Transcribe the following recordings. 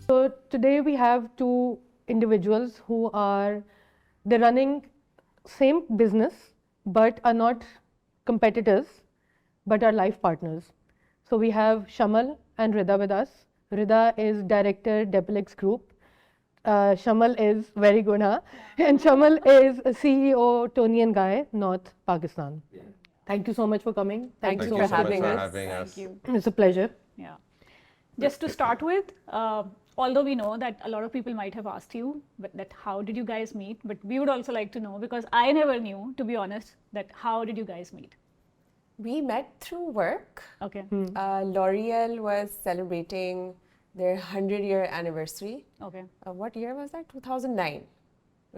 So today we have two individuals who are, they're running same business but are not competitors but are life partners. So we have Shammal and Redah with us. Redah is director Deplex Group. Shammal is very good, huh? And Shammal is CEO Tony and Guy, North Pakistan. Thank you so much for coming. Thank you so for having much for us. having us. Thank you. It's a pleasure. Yeah. Just to start with, although we know that a lot of people might have asked you, but that how did you guys meet? But we would also like to know, because I never knew, to be honest, that how did you guys meet? We met through work. Okay. L'Oreal was celebrating their 100-year anniversary. Okay. What year was that? 2009.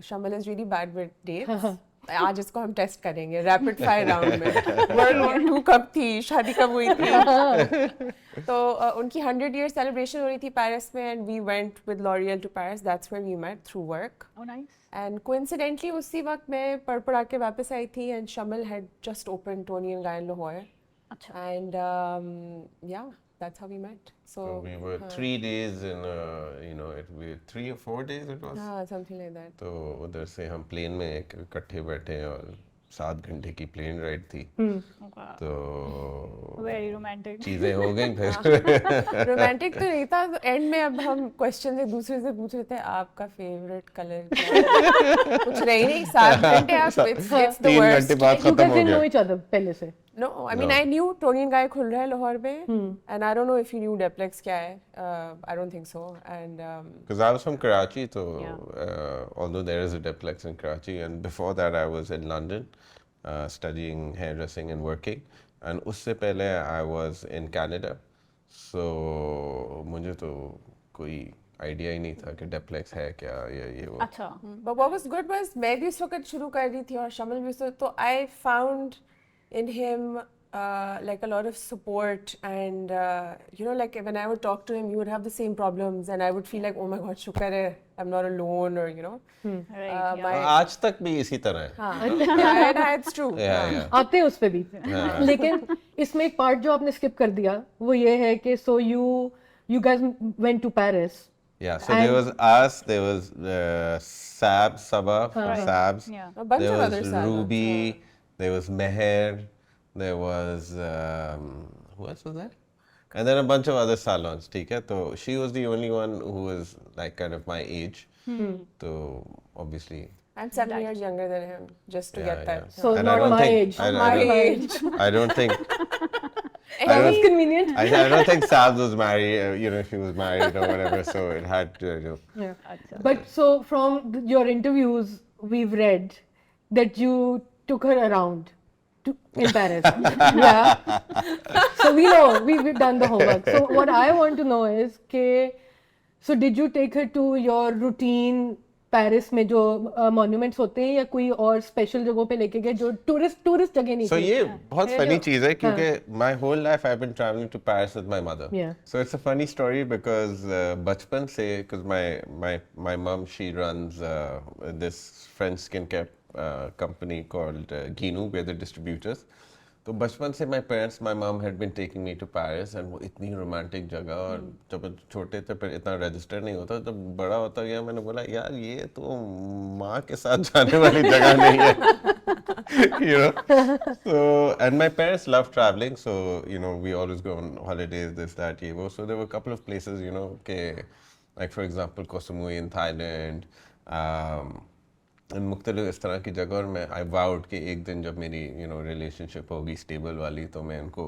Shammal is really bad with dates. आज इसको हम test करेंगे rapid fire round में world war 2 कब थी शादी कब हुई थी तो उनकी 100-year celebration हो रही थी पेरिस में and we went with L'Oreal to Paris. That's where we met through work. Oh, nice. And coincidentally उसी वक्त मैं पढ़ आके वापस आई थी and Shammal had just opened Tony and Guy in Lahore. Achha. And yeah, that's how we met. So we were 3 days in, we 3 or 4 days it was. Something like that. तो उधर से हम प्लेन में इकट्ठे बैठे और 7 घंटे की प्लेन राइड थी Wow. तो Very romantic. चीजें हो गई फिर रोमांटिक तो नहीं था एंड में अब हम क्वेश्चन एक दूसरे से पूछ रहे थे आपका फेवरेट कलर क्या है कुछ नहीं 7 घंटे आप it's the 3 worst. घंटे बाद You खत्म guys हो didn't know गया each other पहले से. No, I mean No. I knew Tony and Guy खुल रहा है लाहौर में and I don't know if you knew Deplex क्या है I don't think so and because I was from Karachi so Yeah. although there is a Deplex in Karachi and before that I was in London studying hairdressing and working and उससे पहले I was in Canada so मुझे तो कोई idea ही नहीं था कि Deplex है क्या ये वो अच्छा. but what was good was मैं भी उस वक्त शुरू कर रही थी और शमल भी तो I found in him like a lot of support and like when I would talk to him he would have the same problems and I would feel like oh my god शुक्र है I'm not alone or Right. Yeah. आज तक भी इसी तरह है yeah it's true yeah. आते हैं उस पे भी लेकिन इसमें एक पार्ट जो आपने स्किप कर दिया वो ये है कि so you guys went to Paris. Yeah, so there was us, there was Sabah from Sabs, Yeah. a bunch there of was other salons, Ruby, there was Meher, there was who else was there? And then a bunch of other salons, ठीक है? So she was the only one who was like kind of my age. So obviously. I'm 7 years younger than him just to get that So And I not don't my think- age. I my don't- age I don't think. That was convenient. I don't think Sabs was married. She was married or whatever. So it had to. Yeah. But so from your interviews, we've read that you took her around in Paris. Yeah. So we know, we've done the homework. So what I want to know is, so did you take her to your routine Paris में जो monuments होते हैं या कोई और special जगहों पे लेके गए जो टूरिस्ट जगह नहीं So थी? ये बहुत funny चीज़ है क्योंकि my whole life I've been traveling to Paris with my mother. Yeah. So it's a funny story because बचपन से because my mom she runs this French skincare company called Ginu. We're the distributors. तो बचपन से my mom had been taking me to Paris and वो इतनी romantic जगह और जब छोटे थे फिर इतना रजिस्टर नहीं होता जब बड़ा होता गया मैंने बोला यार ये तो माँ के साथ जाने वाली जगह नहीं है so and my parents love traveling so we always go on holidays this that ये वो so there were a couple of places like for example Koh Samui in Thailand मुख्तलिफ इस तरह की जगह और मैं आई वाउड कि एक दिन जब मेरी रिलेशनशिप होगी स्टेबल वाली तो मैं उनको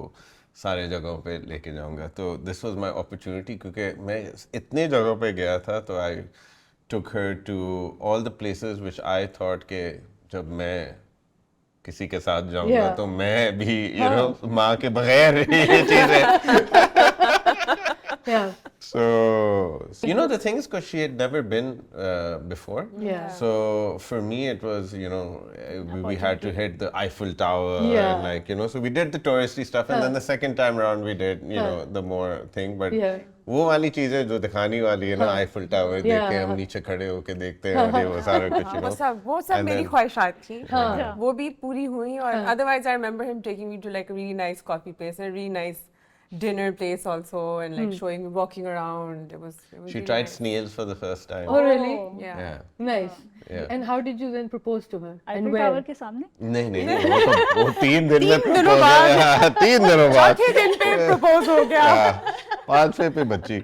सारे जगहों पे लेके जाऊंगा तो दिस वाज माय अपॉर्चुनिटी क्योंकि मैं इतने जगहों पे गया था तो I took her to all the places which I thought कि जब मैं किसी के साथ जाऊंगा तो मैं भी माँ के बगैर ये चीज़ें So, you know, the thing is, because she had never been before. Yeah. So for me, it was, you know, we had to hit the Eiffel Tower Yeah. and like, you know, so we did the touristy stuff, and then the second time around we did, you know, the more thing. But Yeah. वो वाली चीजें जो दिखाने वाली है ना, Eiffel tower देख के हम नीचे खड़े होके देखते हैं और ये वो सारा कुछ, you know. वो सब And मेरी then- ख्वाहिशात थी हाँ. वो भी पूरी हुई और otherwise I remember him taking me to like a really nice coffee place and a really nice dinner place also and like showing me walking around. It was She really tried nice. snails for the first time. Oh, really? Yeah. Yeah. Nice. Yeah. And how did you then propose to her? And Eiffel where? Tower के सामने नहीं नहीं नहीं, वो 3 दिन में 3 दिनों propose बाद। है, हाँ, 3 दिनों बाद चौथे दिन पे प्रपोज हो गया। 5 पे बच्ची।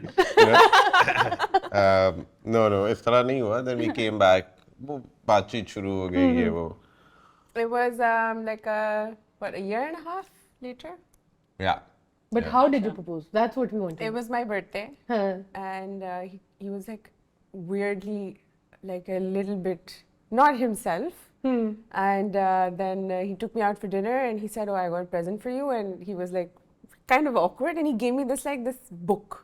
No, इस तरह नहीं हुआ। Then we came back, वो बातचीत शुरू हो गई ये वो। It was like a year and a half later. Yeah. But Yeah. how did you propose? That's what we wanted. It was my birthday Huh. and he was like weirdly like a little bit not himself. And then he took me out for dinner and he said, "Oh, I got a present for you." And he was like kind of awkward and he gave me this book.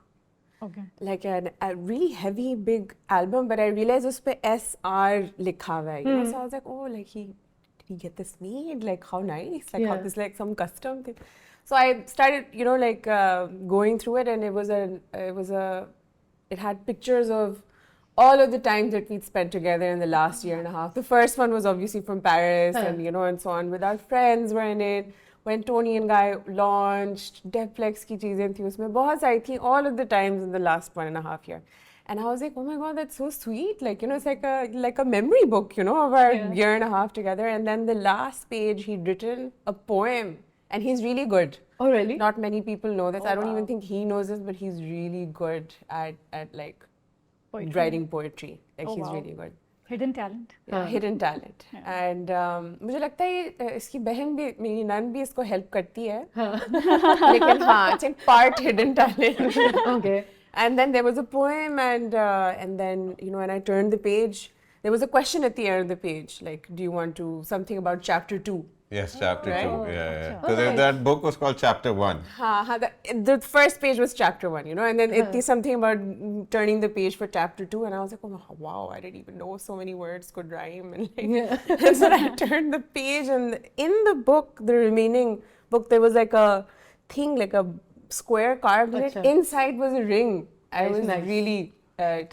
Okay Like a really heavy big album, but I realized उस पे SR लिखा हुआ है. You know, so I was like, oh, like did he get this made? Like how nice? Like how Yeah. this like some custom thing. So I started, you know, like going through it, and it had pictures of all of the times that we'd spent together in the last year and a half. The first one was obviously from Paris, and you know, and so on. With our friends were in it. When Tony and Guy launched, Deplex की चीजें थी उसमें बहुत सारी थी. All of the times in the last 1.5 years. And I was like, oh my God, that's so sweet. Like, you know, it's like a memory book, you know, of our year and a half together. And then the last page, he'd written a poem. And he's really good. Oh, really? Not many people know this. I don't even think he knows this, but he's really good at like writing poetry. Like he's really good. Hidden talent Hidden talent. And मुझे लगता है इसकी बहन भी मेरी none भी इसको help करती है. लेकिन हाँ, it's like part hidden talent. Okay. And then there was a poem, and then, you know, when I turned the page, there was a question at the end of the page, like, do you want to, something about chapter 2. Yes, chapter Right? 2. Yeah. Because that book was called chapter 1. The first page was chapter 1, you know, and then it is something about turning the page for chapter 2, and I was like, oh wow, I didn't even know so many words could rhyme, and like, and so I turned the page, and in the book, the remaining book, there was like a thing, like a square carved in it. Achha. Inside was a ring. I Nice, was nice. really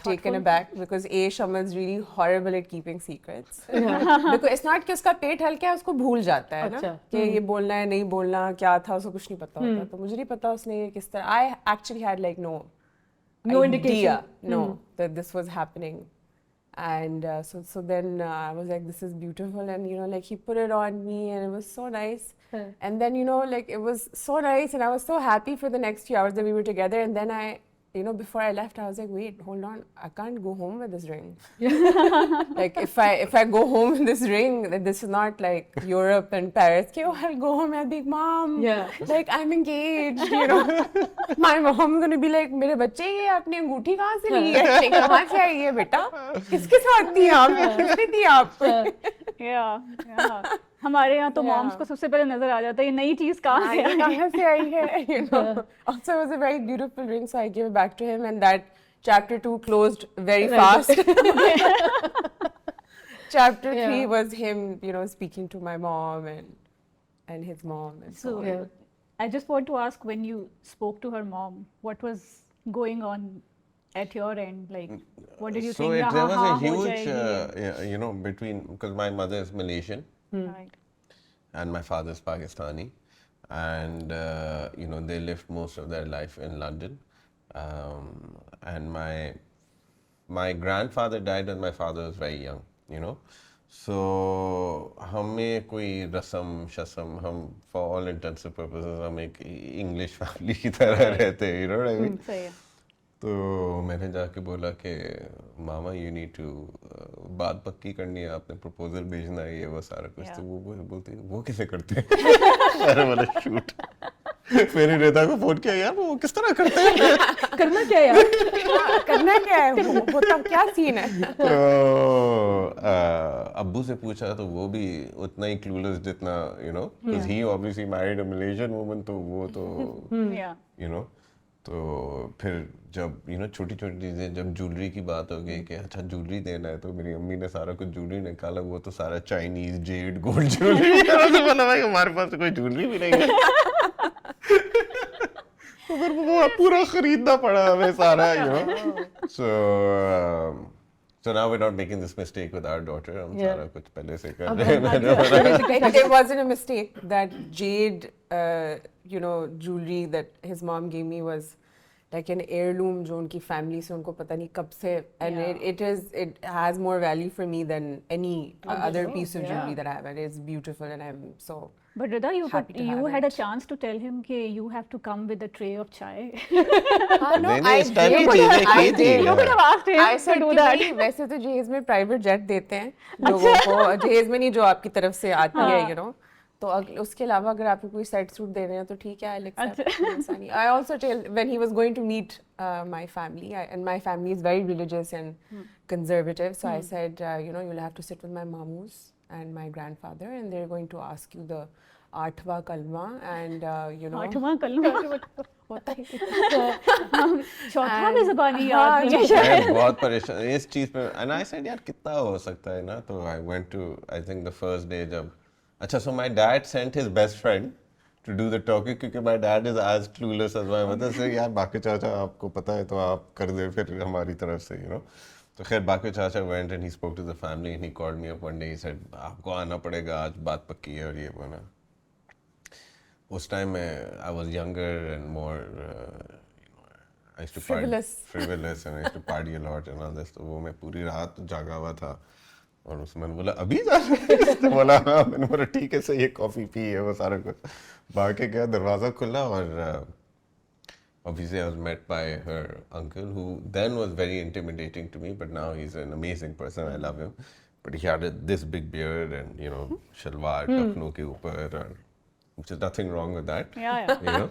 taken aback because Shammal's really horrible at keeping secrets. Because it's not कि उसका पेट हल्का है, उसको भूल जाता है ना अच्छा. कि ये बोलना है नहीं बोलना क्या था उसको कुछ नहीं पता होता. तो मुझे नहीं पता उसने किस तरह. I actually had like no indication. no that this was happening. And so then I was like, this is beautiful, and you know, like he put it on me and it was so nice. And then, you know, like it was so nice and I was so happy for the next few hours that we were together. And then you know, before I left, I was like, wait, hold on, I can't go home with this ring. Like if I go home with this ring, this is not like Europe and Paris. Okay, oh, I'll go home and be like, Mom, Yeah. like I'm engaged, you know. My mom's gonna be like, मेरे बच्चे ये अपनी अंगूठी कहाँ से ली है? कहाँ से आई है बेटा? किसके साथ दी आप? किसने दी आप? या हमारे यहाँ तो मॉम्स को सबसे पहले नजर आ जाता है ये नई चीज कहाँ से आई कहाँ से आई है? You know. Also, it was a very beautiful ring, so I gave it back to him, and that chapter 2 closed very fast. Chapter 3 was him, you know, speaking to my mom and his mom and so on. So I just want to ask, when you spoke to her mom, what was going on at your end? Like, what did you So think? there was a हो huge, जाएगी? you know, because my mother is Malaysian Right. and my father is Pakistani, and you know, they lived most of their life in London, and my grandfather died when my father was very young, you know. So हमें कोई रस्म शस्म हम for all intents and purposes हम एक English family की तरह रहते हैं, you know what I mean? सही है. तो मैंने जाके बोला कि मामा यू नीड टू बात पक्की करनी है, आपने प्रपोजल भेजना है, ये वो सारा कुछ. तो वो बोलती है वो कैसे करते हैं? मैंने बोला शूट. मैंने रेता को फोन किया, यार वो किस तरह करते हैं? करना क्या है यार? करना क्या है? होता क्या सीन है? तो अब्बू से पूछा तो वो भी उतना ही क्लूलेस जितना, you know, because he obviously married a Malaysian woman, तो वो तो Yeah. you know. तो फिर जब छोटी छोटी चीज़ें, जब ज्वेलरी की बात हो गई कि अच्छा ज्वेलरी देना है, तो मेरी अम्मी ने सारा कुछ ज्वेलरी निकाला, वो तो सारा चाइनीज जेड गोल्ड ज्वेलरी तो बोला भाई हमारे पास तो कोई ज्वेलरी भी नहीं है तो फिर वो पूरा खरीदना पड़ा हमें सारा so now we're not making this mistake with our daughter. हम Yeah. सारा कुछ पहले से कर रहे हैं It wasn't a mistake. That jade, jewelry that his mom gave me was like an heirloom जो उनकी family से उनको पता नहीं कब से, and Yeah. it has more value for me than any other sure. piece of Yeah. jewelry that I have, and it's beautiful, and I'm so. But Redah, Happy to you have had a it. chance to tell him कि you have to come with a tray of chai. No, नहीं, इस type की चीज़ें I की थी, did. You could have asked him I to said do कि that. भाई वैसे तो जहेज में प्राइवेट जेट देते हैं लोगों को, जहेज में नहीं जो आपकी तरफ से आती है, तो उसके अलावा अगर आपको कोई सेट सूट दे रहे हैं तो ठीक है, I'll accept. I also tell when he was going to meet my family, and my family is very religious and conservative, so I said, you'll have to sit with my mamus and my grandfather, and they're going to ask you the 8वां कलमा, and 8वां कलमा होता है चौथा भी ज़बानी याद नहीं है मैं बहुत परेशान इस चीज पे, एंड आई सेड यार कितना हो सकता है ना, तो I went to, I think the first day जब, अच्छा so my dad sent his best friend to do the talking, क्योंकि my dad is as clueless as my mother, say यार बाकी चाचा आपको पता है तो आप कर दे फिर हमारी तरफ से, तो खैर बाकी चाचा went and he spoke to the family and he called me up one day, he said आपको आना पड़ेगा, आज बात पक्की है, और ये बोला उस टाइम में I was younger and more I used to frivolous and I used to party a lot and all this, तो वो मैं पूरी रात जागा हुआ था, और उसमें मैंने बोला अभी जा रहे हैं, तो बोला हाँ, मैंने बोला ठीक है सही है, कॉफ़ी पी है, वो सारा कुछ, बाहर के गया, दरवाज़ा खुला, और obviously I was met by her uncle, who then was very intimidating to me, but now he's an amazing person, I love him, but he had this big beard and shalwar टखनों के ऊपर, और which is nothing wrong with that. Yeah.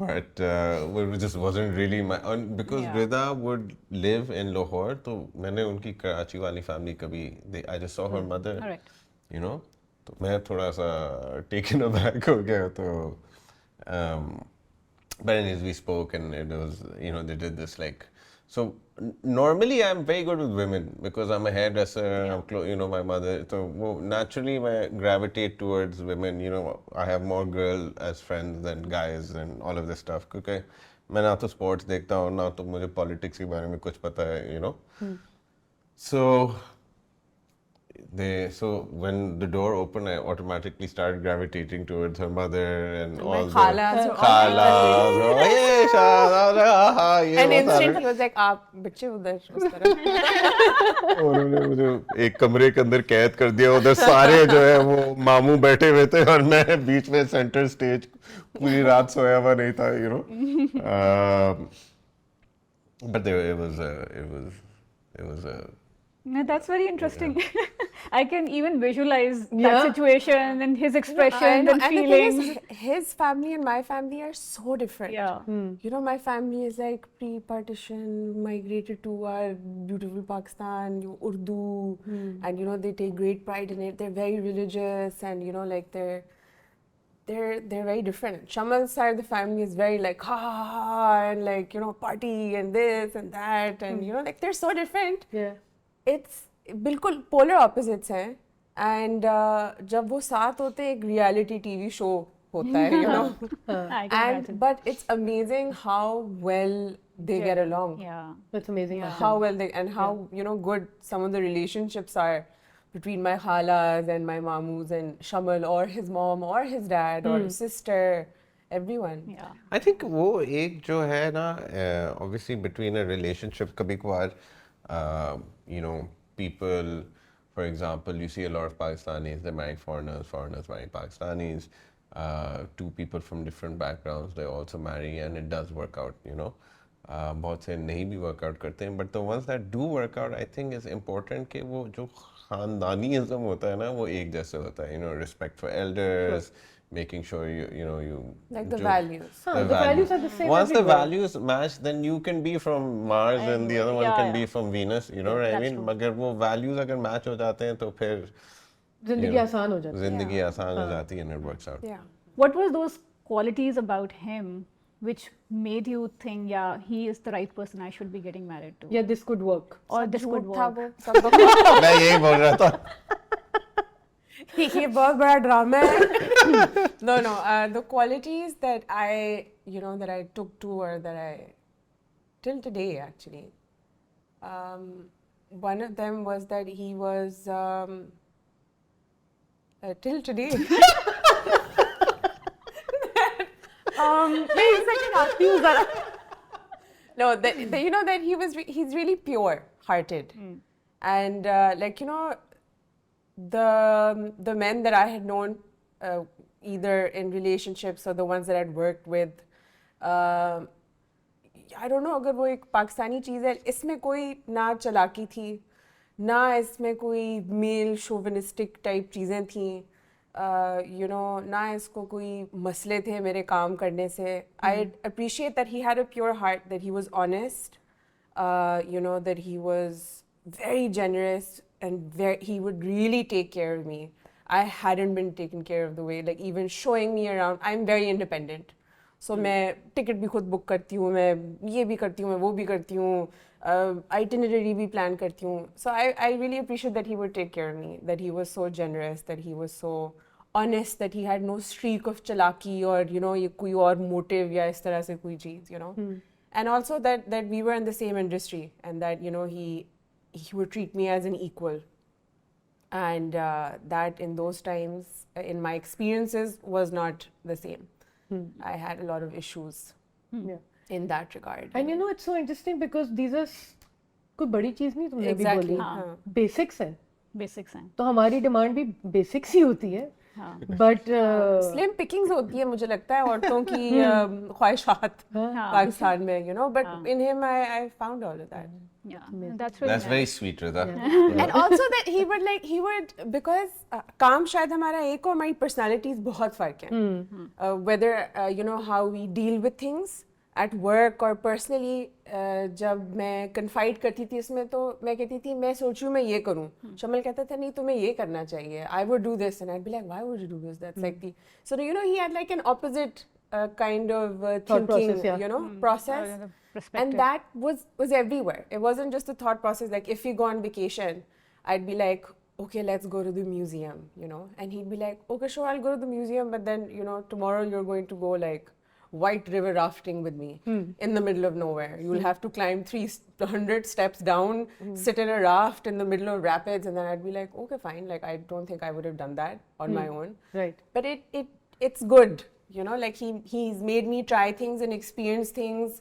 But it just wasn't really my, because Redah would live in Lahore, तो मैंने उनकी कराची वाली family कभी, I just saw her mother, तो मैं थोड़ा सा taken aback हो गया, तो but anyways we spoke and it was, they did this like, so normally I'm very good with women because I'm a hairdresser, I'm my mother, so naturally I gravitate towards women, I have more girls as friends than guys and all of this stuff, क्योंकि मैं ना तो sports देखता हूँ, ना तो मुझे politics के बारे में कुछ पता है, so when the door opened, I automatically started gravitating towards her mother and all the khalas, hey Shah, and instantly was like आप बच्चे उधर उस तरह, उन्होंने मुझे एक कमरे के अंदर कैद कर दिया, उधर सारे जो है वो मामू बैठे हुए थे और मैं बीच में सेंटर स्टेज, पूरी रात सोया हुआ नहीं था, but it was No, that's very interesting. I can even visualize that situation and his expression and feelings. The thing is, his family and my family are so different. Yeah. My family is like pre-partition, migrated to our beautiful Pakistan, Urdu, and they take great pride in it. They're very religious, and like they're very different. Shammal's side of the family is very like and like party and this and that, and like they're so different. Yeah. It's बिल्कुल polar opposites हैं, and जब वो साथ होते एक reality TV show होता है, I can imagine. but it's amazing how well they get along. Yeah. That's amazing. How well they, and how good some of the relationships are between my khalas and my mamus and Shammal or his mom or his dad or his sister, everyone. Yeah. I think वो एक जो है ना, obviously between a relationship कभी कभार, people, for example, you see a lot of Pakistanis, they marry foreigners, foreigners marry Pakistanis, two people from different backgrounds, they also marry and it does work out, बहुत से नहीं भी work out करते हैं, but the ones that do work out, I think is important कि वो जो खानदानीज़म होता है ना, वो एक जैसे होता है, respect for elders, making sure you like the values. The values are the same. Once the everywhere. values match, then you can be from Mars and the other one can be from Venus. You know what I mean? मगर वो values अगर match हो जाते हैं तो फिर जिंदगी आसान हो जाती है. जिंदगी आसान हो जाती है and it works out. Yeah. What were those qualities about him which made you think, yeah, he is the right person I should be getting married to? Yeah, this could work. Or this could था work? वो सब बकवास। मैं यही बोल रहा था. ये बहुत बड़ा ड्रामा है. No, the qualities that that I took to, or that I till today actually, one of them was that he was till today. Wait a second, I'll use that. No, that he's really pure hearted, and the men that I had known, either in relationships or the ones that I'd worked with, I don't know, अगर वो एक पाकिस्तानी चीज़ है, इसमें कोई ना चालाकी थी, ना इसमें कोई मेल शोविनिस्टिक टाइप चीज़ें थीं, ना इसको कोई मसले थे मेरे काम करने से. I appreciate that he had a pure heart, that he was honest, that he was very generous, and he would really take care of me. I hadn't been taken care of the way, like even showing me around. I'm very independent. So मैं ticket भी खुद book करती हूँ, मैं ये भी करती हूँ, मैं वो भी करती हूँ, itinerary भी plan करती हूँ. So I really appreciate that he would take care of me, that he was so generous, that he was so honest, that he had no streak of chalaki or ये कोई और motive या इस तरह से कोई चीज़, And also that we were in the same industry, and that he would treat me as an equal. And that in those times, in my experiences, was not the same. I had a lot of issues in that regard. And it's so interesting because these are कोई बड़ी चीज़ नहीं तुमने अभी Exactly. बोली. Basics हैं. Basics हैं. तो हमारी डिमांड भी बेसिक्स ही होती है. But Slim pickings होती है मुझे लगता है औरतों की ख्वाहिशात पाकिस्तान में, but in him I found all of that. Yeah, that's really That's nice. very sweet, Redah. And also that he would because काम शायद हमारा एक और हमारी personalities बहुत फर्क हैं. Whether how we deal with things at work or personally, जब मैं confide करती थी इसमें तो मैं कहती थी मैं सोचूं मैं ये करूं, शमल कहता था नहीं तुम्हें ये करना चाहिए, I would do this, and I'd be like why would you do this, that's like the so he had like an opposite kind of Thought thinking process, process. And that was everywhere. It wasn't just a thought process. Like if we go on vacation, I'd be like, okay, let's go to the museum, and he'd be like, okay, sure, I'll go to the museum, but then, tomorrow you're going to go like white river rafting with me in the middle of nowhere. You'll have to climb 300 steps down, sit in a raft in the middle of rapids, and then I'd be like, okay, fine. Like I don't think I would have done that on my own. Right. But it's good, like he's made me try things and experience things.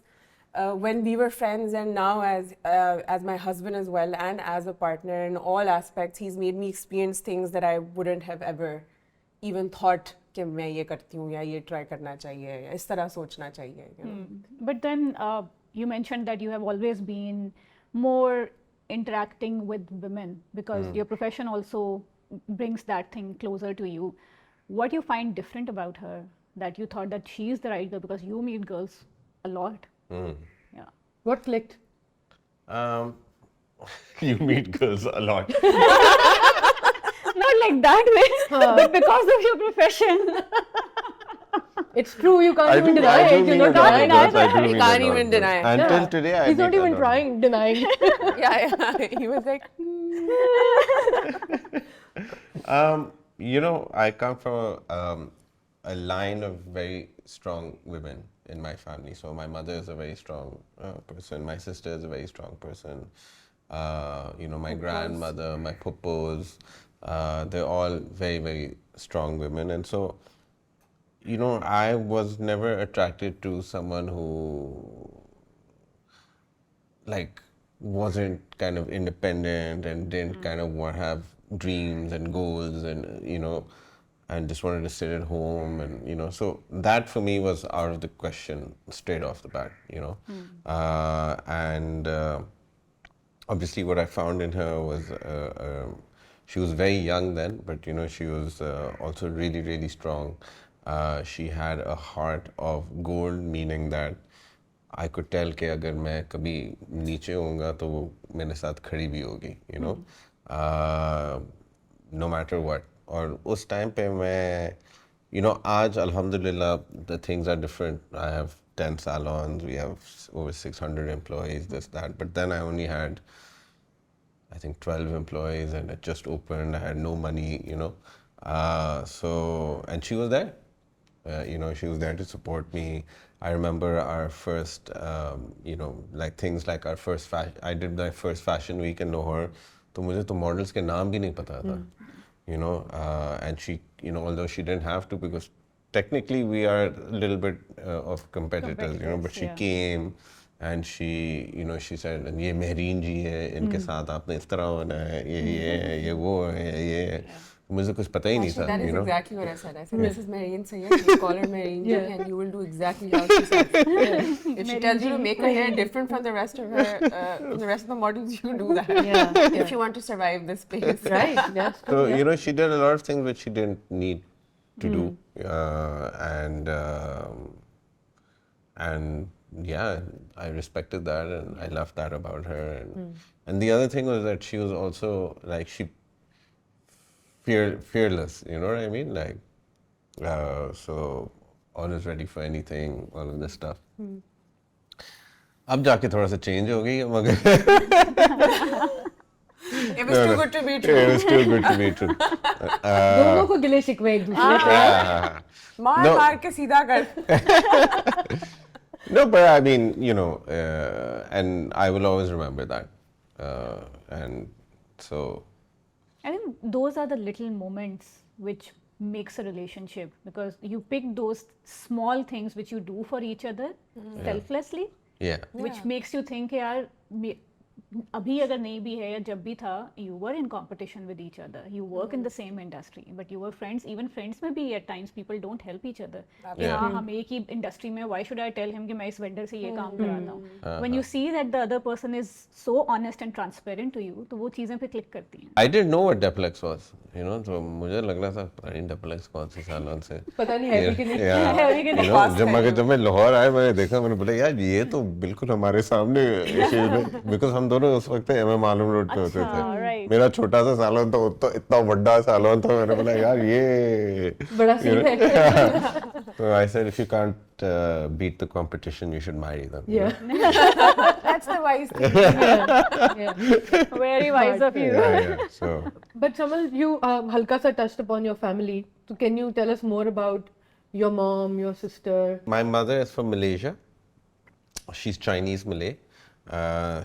When we were friends, and now as my husband as well, and as a partner in all aspects, he's made me experience things that I wouldn't have ever even thought कि मैं ये करती हूँ या ये try करना चाहिए या इस तरह सोचना चाहिए. But then you mentioned that you have always been more interacting with women because your profession also brings that thing closer to you. What do you find different about her that you thought that she's the right girl, because you meet girls a lot? Yeah. What clicked? You meet girls a lot. Not like that way, but because of your profession. It's true, you can't even deny I it. do You're meet not a lot of denying girls, it. I do You meet can't a lot even of deny. girls. Until Yeah. today, I He's not meet a even lot. trying, denying. Yeah, he was like, I come from a line of very strong women in my family. So my mother is a very strong person. My sister is a very strong person. My grandmother, my puppos, they're all very, very strong women. And so, I was never attracted to someone who wasn't kind of independent and didn't kind of have dreams and goals and and just wanted to sit at home and so that for me was out of the question straight off the bat. And obviously what I found in her was she was very young then, but she was also really, really strong. She had a heart of gold, meaning that I could tell कि अगर मैं कभी नीचे होऊंगा तो वो मेरे साथ खड़ी भी होगी, no matter what. और उस टाइम पे मैं, आज अल्हम्दुलिल्लाह the things are different. I have 10 salons, we have over 600 employees, this, that. But then I only had, I think, 12 employees, and it just opened. I had no money, you know. And she was there. You know, she was there to support me. I remember our first, you know, like things like our first fashion. I did my first fashion week in Lahore. तो मुझे तो models के नाम भी नहीं पता था. You know, and she, you know, although she didn't have to, because technically we are a little bit of competitors, you know, but she came and she, you know, she said, ये मेहरीन जी है, इनके साथ आपने इस तरह होना है, ये वो है, ये है. मुझे कुछ पता ही नहीं था, that is you know. exactly what I said. I said, Mrs. Mehreen Sayyed, you call her Mehreen ji, and you will do exactly how she says. If she tells you to make her hair different from the rest of her, from the rest of the models, you do that. If you want to survive this space. Right. That's true. So, you know, she did a lot of things which she didn't need to do. And yeah, I respected that, and I loved that about her. And the other thing was that she was also, like, fearless, you know what I mean? Like, so always ready for anything, all of this stuff. अब जाके थोड़ा सा change हो गई है, मगर It was too good to be true. it was too good to be true. दोनों को गिले शिकवे एक दूसरे से. मार के सीधा कर. No, but I mean, you know, and I will always remember that. And so, I think those are the little moments which makes a relationship, because you pick those small things which you do for each other selflessly, yeah. which makes you think, यार अभी अगर नहीं भी है या जब भी था, you were in competition with each other, you work in the same industry, but you were friends. Even friends में भी at times people don't help each other. कि हाँ हम एक ही industry में, why should I tell him कि मैं इस vendor से ये काम कराता हूँ? When you see that the other person is so honest and transparent to you, तो वो चीजें पे click करती हैं. I didn't know what Duplex was, you know, तो मुझे लग रहा था पता नहीं Duplex कौन से सालों से. पता नहीं है कि नहीं. Yeah. You know, जब मैं लाहौर आया, मैंने देखा, मैंने बोला यार ये तो बिल्कुल हमारे सामने है, because हम दोनों उस वक्त एमएम आलम रोड पे होते थे. मेरा छोटा सा सालोन था, तो इतना बड़ा सालोन था, मैंने बोला यार ये बड़ा सीन है. So I said, if you can't beat the competition, you should marry them. Yeah. That's the wise thing. Yeah. Very wise of you. Yeah. So, But Shammal, you halka sa touched upon your family. So can you tell us more about your mom, your sister? my mother is from Malaysia. She's Chinese Malay.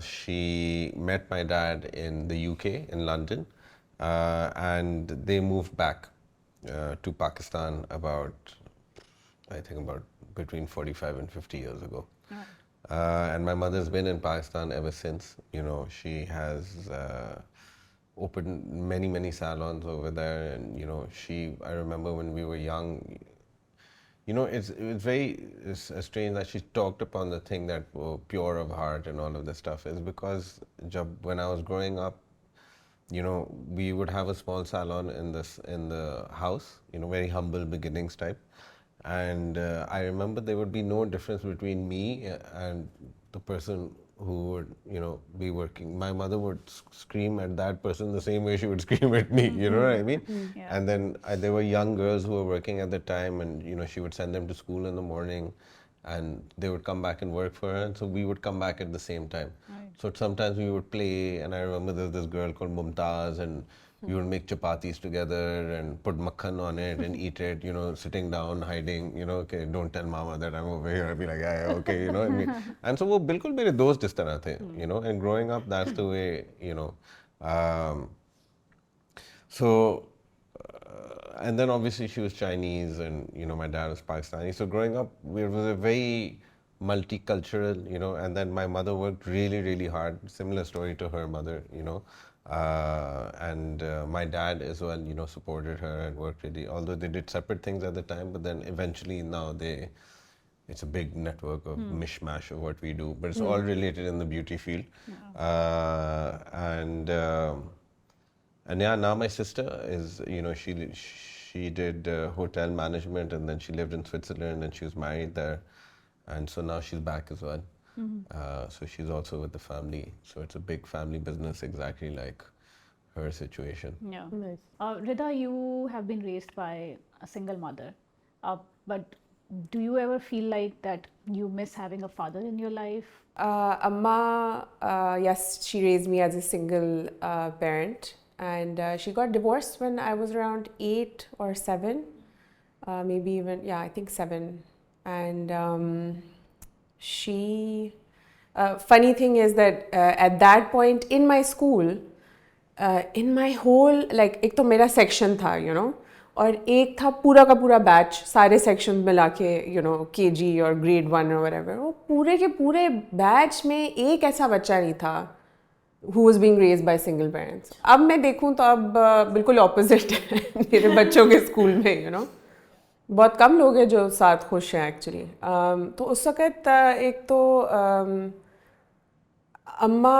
She met my dad in the UK, in London, and they moved back to Pakistan about between 45 and 50 years ago. And my mother's been in Pakistan ever since. You know, she has opened many salons over there, and you know, I remember when we were young. You know, it's strange that she talked upon the thing that pure of heart and all of this stuff, is because when I was growing up, you know, we would have a small salon in the house, you know, very humble beginnings type. And I remember there would be no difference between me and the person who would, you know, be working. My mother would scream at that person the same way she would scream at me, you know what I mean? Yeah. And then there were young girls who were working at the time, and, you know, she would send them to school in the morning, and they would come back and work for her, and so we would come back at the same time. Right. So sometimes we would play, and I remember there was this girl called Mumtaz, and we would make chapatis together and put makhan on it and eat it, you know, sitting down, hiding, you know, okay, don't tell mama that I'm over here. I'd be like, yeah, okay, you know. And so वो बिल्कुल मेरे दोस्त इस तरह थे, you know, and growing up, that's the way, you know. And then obviously she was Chinese, and, you know, my dad was Pakistani. So growing up, it was a very multicultural, you know, and then my mother worked really, really hard. Similar story to her mother, you know. And my dad as well, you know, supported her and worked really, although they did separate things at the time, but then eventually now it's a big network of mishmash of what we do, but it's all related in the beauty field. And yeah, now my sister is, you know, she did hotel management, and then she lived in Switzerland, and she was married there, and so now she's back as well. So she's also with the family. So it's a big family business, exactly like her situation. Yeah. Nice. Redah, you have been raised by a single mother, but do you ever feel like that you miss having a father in your life? Amma, yes, she raised me as a single parent, and she got divorced when I was around 8 or 7, maybe even, yeah, I think 7. And she, funny thing is that at that point in my school, in my whole, like, एक तो मेरा section था, you know, और एक था पूरा का पूरा बैच, सारे सेक्शन मिला के, यू नो, KG और ग्रेड 1 और whatever, वो पूरे के पूरे बैच में एक ऐसा बच्चा नहीं था who was being raised by single parents. अब मैं देखूं तो अब बिल्कुल ऑपोजिट है मेरे बच्चों के स्कूल में, यू नो, बहुत कम लोग हैं जो साथ खुश हैं एक्चुअली. तो उस वक़्त एक तो अम्मा,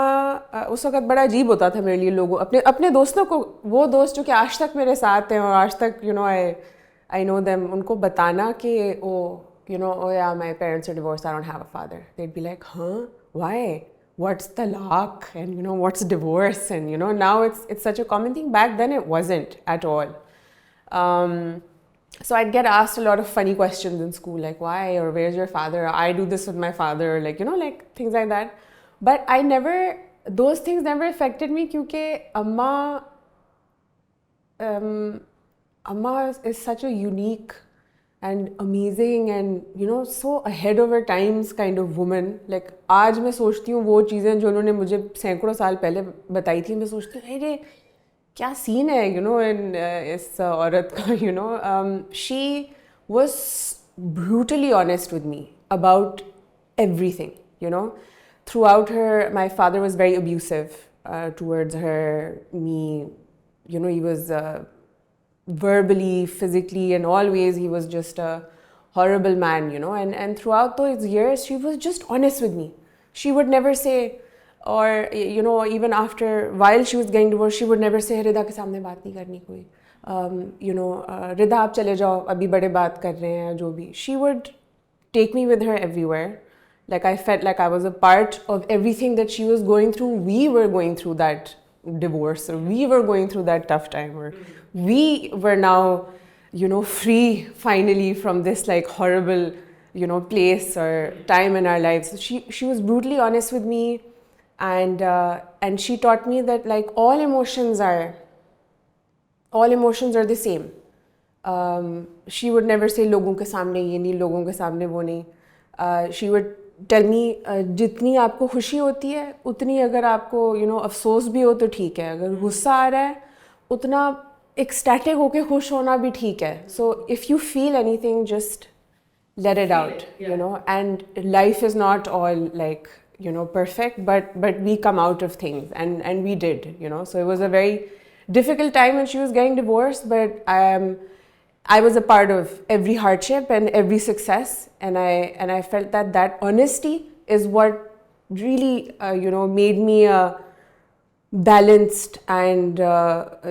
उस वक़्त बड़ा अजीब होता था मेरे लिए लोगों, अपने दोस्तों को, वो दोस्त जो कि आज तक मेरे साथ हैं और आज तक, you know, I know them, उनको बताना कि oh, you know, oh yeah my parents are divorced, I don't have a father. They would be like, हाँ, why, what's talaq, and you know, what's divorce, and you know, now it's such a common thing. Back then it wasn't at all. So I'd get asked a lot of funny questions in school, like why, or where's your father, I do this with my father, like, you know, like things like that. But I never, those things never affected me because Amma is such a unique and amazing and, you know, so ahead of her times kind of woman. Like, आज मैं सोचती हूँ वो चीज़ें जो उन्होंने मुझे सैकड़ों साल पहले बताई थी, मैं सोचती हूँ अरे क्या सीन है, you know, इस औरत का, you know. She was brutally honest with me about everything, you know. Throughout her, my father was very abusive towards her, me, you know, he was verbally, physically, and always he was just a horrible man, you know. And throughout those years, she was just honest with me. She would never say, or, you know, even after, while she was getting divorced, she would never say, Redah के सामने बात नहीं करनी कोई, you know, Redah आप चले जाओ, अभी बड़े बात कर रहे हैं, जो भी. She would take me with her everywhere. Like, I felt like I was a part of everything that she was going through. We were going through that divorce, or we were going through that tough time, or we were now, you know, free finally from this like horrible, you know, place or time in our lives. She was brutally honest with me, and she taught me that like all emotions are the same. She would never say लोगों के सामने ये नहीं, लोगों के सामने वो नहीं. She would tell me जितनी आपको खुशी होती है उतनी अगर आपको, you know, अफसोस भी हो तो ठीक है, अगर गुस्सा आ रहा है उतना ecstatic होके खुश होना भी ठीक है. So if you feel anything, just let it out, you know. And life is not all like, you know, perfect, but we come out of things, and we did, you know. So it was a very difficult time when she was getting divorced, but I was a part of every hardship and every success, and I felt that honesty is what really, you know, made me a balanced and,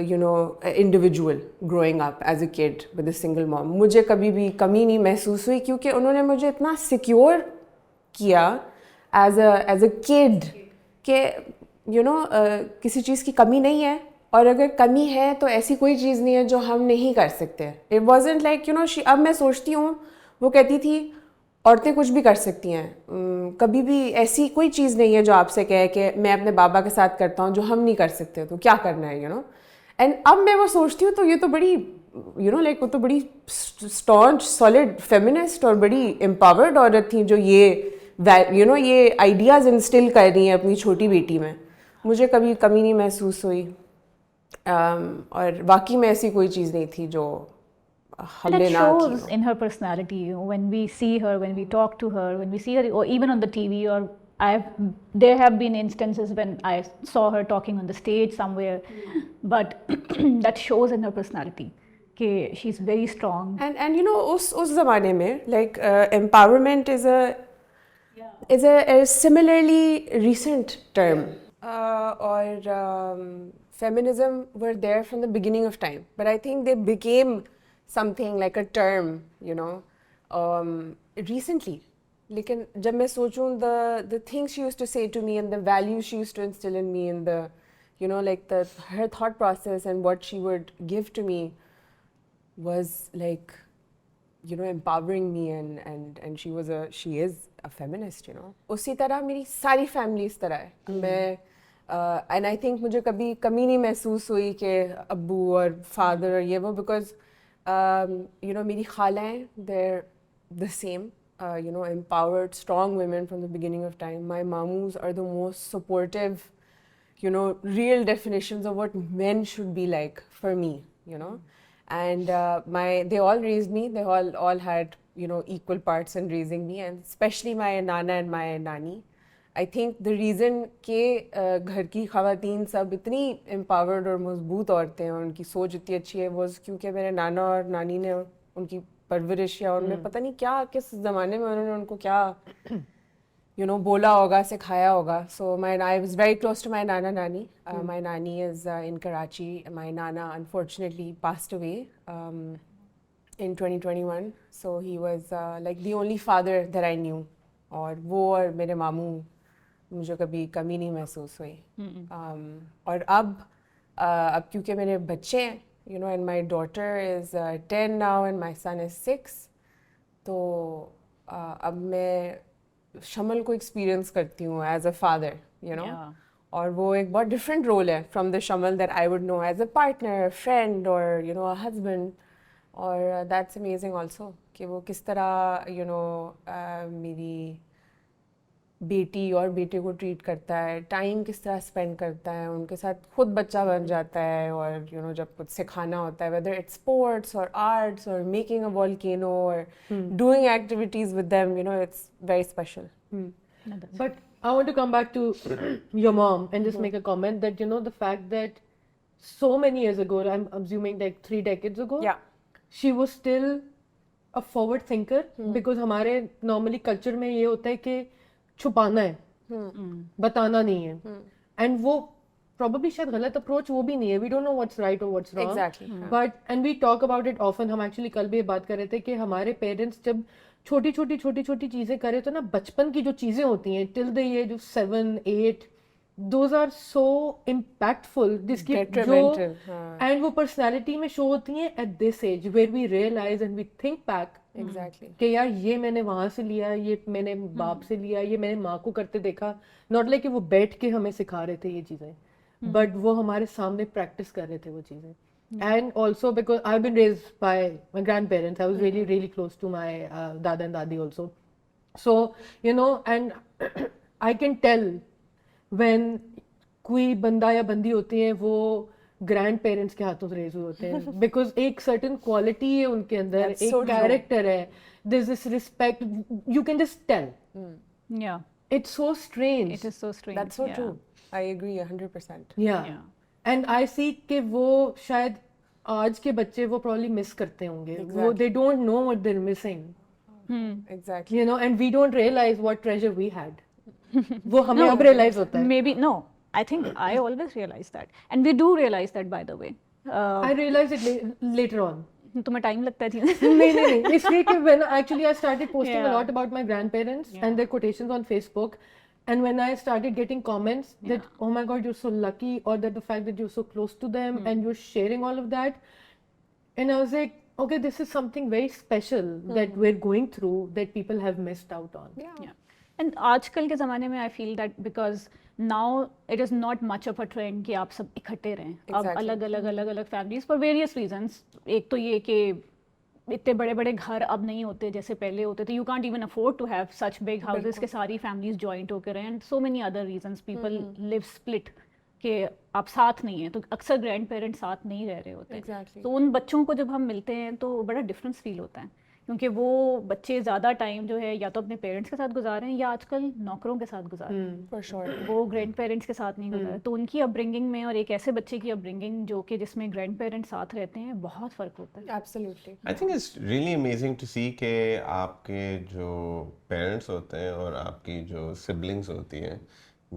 you know, individual growing up as a kid with a single mom. मुझे कभी भी कमी नहीं महसूस हुई क्योंकि उन्होंने मुझे इतना secure किया as a kid कि, you know, किसी चीज़ की कमी नहीं है, और अगर कमी है तो ऐसी कोई चीज़ नहीं है जो हम नहीं कर सकते. It wasn't like, you know, अब मैं सोचती हूँ, वो कहती थी औरतें कुछ भी कर सकती हैं, कभी भी ऐसी कोई चीज़ नहीं है जो आपसे कहे कि मैं अपने बाबा के साथ करता हूँ जो हम नहीं कर सकते, तो क्या करना है, you know. एंड अब मैं वो सोचती हूँ तो ये तो बड़ी, you know, like वो तो बड़ी staunch, solid feminist और बड़ी empowered औरत थी जो ये, you know, ये ideas instill कर रही हैं अपनी छोटी बेटी में. मुझे कभी कमी नहीं महसूस हुई. और वाकई में ऐसी कोई चीज़ नहीं थी जो हमने ना की. It shows in her personality, you know, when we see her, when we talk to her, when we see her, or even on the TV, or there have been instances when I saw her talking on the stage somewhere, but that shows in her personality कि she's very strong. And you know, उस ज़माने में like empowerment is a similarly recent term. Or feminism were there from the beginning of time, but I think they became something like a term, you know, recently. लेकिन जब मैं सोचूं, the things she used to say to me and the values she used to instill in me, and the, you know, like her thought process and what she would give to me was like empowering me, and she is a feminist, उसी तरह मेरी सारी family इस तरह है. मैं and I think मुझे कभी कमी नहीं महसूस हुई कि अब्बू और फादर और ये वो, because मेरी खालाएं, they're the same, empowered, strong women from the beginning of time. My mamus are the most supportive, real definitions of what men should be like for me, and they all raised me. They all had equal parts in raising me, and especially my nana and my nani. I think the reason कि घर की ख़वातीन सब इतनी empowered और मजबूत औरतें हैं, उनकी सोच इतनी अच्छी है, was क्योंकि मेरे नाना और नानी ने उनकी परवरिश या उनमें पता नहीं क्या, किस ज़माने में उन्होंने उनको क्या बोला होगा, सिखाया होगा. So I was very close to my nana nani. My nani is in Karachi. My nana unfortunately passed away in 2021. So he was like the only father that I knew. और वो और मेरे मामू मुझे कभी कमी नहीं महसूस हुई. और अब क्योंकि मेरे बच्चे हैं, and my daughter is 10 now and my son is 6, तो अब मैं शमल को एक्सपीरियंस करती हूँ एज अ फादर, और वो एक बहुत डिफरेंट रोल है from the Shamal that I would know as a partner, friend और अ हस्बैंड. और दैट्स अमेजिंग आल्सो कि वो किस तरह मेरी बेटी और बेटे को ट्रीट करता है, टाइम किस तरह स्पेंड करता है उनके साथ, खुद बच्चा बन जाता है. और जब कुछ सिखाना होता है, वेदर इट्स स्पोर्ट्स और आर्ट्स और मेकिंग अ वॉल्केनो और doing activities with them, it's very special. But I want to come back to your mom and just make a comment that the fact that so many years ago, I'm assuming like 3 decades ago, Yeah. she was still a forward thinker, because हमारे normally culture में ये होता है कि छुपाना है, बताना नहीं है, and वो probably शायद गलत approach वो भी नहीं है. We don't know what's right or what's wrong. Exactly. And we talk about it often. हम actually कल भी ये बात कर रहे थे कि हमारे पेरेंट्स जब छोटी छोटी चीजें करे तो ना, बचपन की जो चीजें होती हैं till the age of 7, 8, those are so impactful, जिसकी Detrimental, and वो personality में show होती हैं at this age, where we realize and we think back Exactly. कि यार ये मैंने वहाँ से लिया, ये मैंने बाप से लिया, ये मैंने माँ को करते देखा. नॉट लाइक कि वो बैठ के हमें सिखा रहे थे ये चीज़ें, बट वो हमारे सामने प्रैक्टिस कर रहे थे वो चीज़ें. And also because I have been raised by my grandparents, I was really really close to my दादा एंड दादी also. So and I can tell when कोई बंदा या बंदी होती है वो ग्रैंड पेरेंट्स के हाथों से रेज हुए होते हैं, बिकॉज एक सर्टन क्वालिटी है उनके अंदर, एक कैरेक्टर है, there is this respect, you can just tell. Yeah, it's so strange. it is so strange. That's so yeah. true. I agree 100%. या एंड आई सी कि वो शायद आज के बच्चे वो probably मिस करते होंगे, वो they don't know what they are missing, Exactly. and we don't realize what treasure we had. वो हमें अब रियलाइज होता है. Maybe no. I think I always realize that, and we do realize that, by the way. I realized it later on. तुम्हें time लगता है नहीं इसलिए कि when actually I started posting a Yeah. lot about my grandparents and their quotations on Facebook, and when I started getting comments that oh my god you're so lucky, or that the fact that you're so close to them and you're sharing all of that, and I was like okay, this is something very special that we're going through that people have missed out on. Yeah. And आजकल के ज़माने में I feel that because now it is not much of a trend कि आप सब इकट्ठे रहें. अब अलग families for various reasons. एक तो ये कि इतने बड़े घर अब नहीं होते जैसे पहले होते थे. You can't even afford to have such big houses कि सारी families joint होकर रहें. And so many other reasons people live split कि आप साथ नहीं हैं, तो अक्सर ग्रैंड पेरेंट्स साथ नहीं रह रहे होते. Exactly. तो उन बच्चों को जब हम मिलते हैं तो बड़ा डिफरेंस फील होता है, क्योंकि वो बच्चे ज़्यादा टाइम जो है या तो अपने पेरेंट्स के साथ गुजार रहे हैं या आजकल नौकरों के साथ गुजार रहे हैं. For sure. वो ग्रैंड पेरेंट्स के साथ नहीं गुजार. तो उनकी अपब्रिंगिंग में और एक ऐसे बच्चे की अपब्रिंगिंग जो कि जिसमें ग्रैंड पेरेंट्स साथ रहते हैं, बहुत फ़र्क होता है. Absolutely. I think it's really amazing to see कि आपके जो parents होते हैं और आपकी जो siblings होती हैं,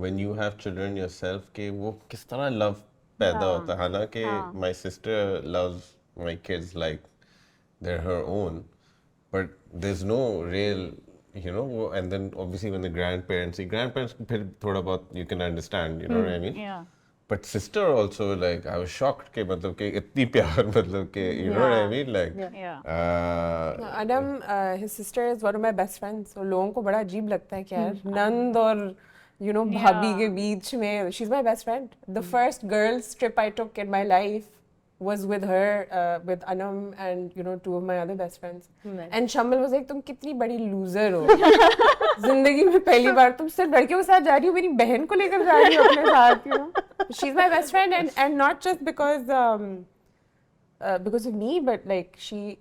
when you have children yourself, कि वो किस तरह love पैदा होता है. हालांकि my sister loves my kids like they're her own, but there's no real, and then obviously when the grandparents फिर थोड़ा बहुत you can understand, you know what I mean? Yeah. but sister also, like, I was shocked कि मतलब कि इतनी प्यार मतलब कि you know what I mean, like Anam, his sister is one of my best friends. So लोगों को बड़ा अजीब लगता है कि यार नंद और you know भाभी के बीच में, she's my best friend. The first girls trip I took in my life was with her, with Anam and you know 2 of my other best friends. And Shammal was like, तुम कितनी बड़ी loser हो, जिंदगी में पहली बार तुम सिर्फ लड़कियों के साथ जा रही हो, मेरी बहन को लेकर जा रही हो अपने साथ, you know. She's my best friend and not just because of me, but like she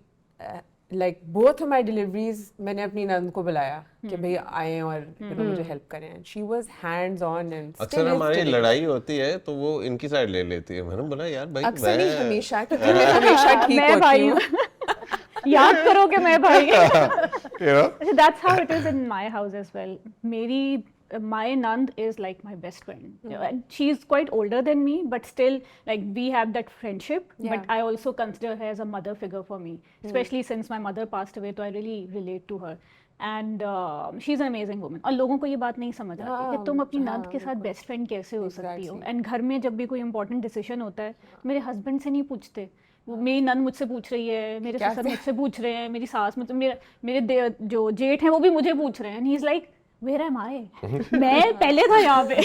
like both of my deliveries मैंने अपनी नंद को बुलाया कि भाई आए और you know मुझे हेल्प करें. she was hands on and अक्सर हमारी लड़ाई होती है तो वो इनकी साइड ले लेती है. मैंने बोला यार भाई अक्सर नहीं हमेशा, क्योंकि मैं हमेशा ठीक मैं होती भाई हूँ. याद करो कि मैं भाई. you know. That's how it is in my house as well. My Nand is like my best friend. And she's quite older than me, but still, like, we have that friendship. Yeah. But I also consider her as a mother figure for me, especially since my mother passed away. So I really relate to her. And she's an amazing woman. और लोगों को ये बात नहीं समझ आती कि तुम अपनी नंद के साथ बेस्ट फ्रेंड कैसे हो सकती हो. And घर में जब भी कोई important decision होता है, मेरे हस्बैंड से नहीं पूछते. मेरी नंद मुझसे पूछ रही है, मेरे ससुर मुझसे पूछ रहे हैं, मेरी सास मतलब मेरे जो जेठ हैं वो भी मुझे पूछ रहे हैं. And he's like, Where am I? मैं पहले था यहाँ पे.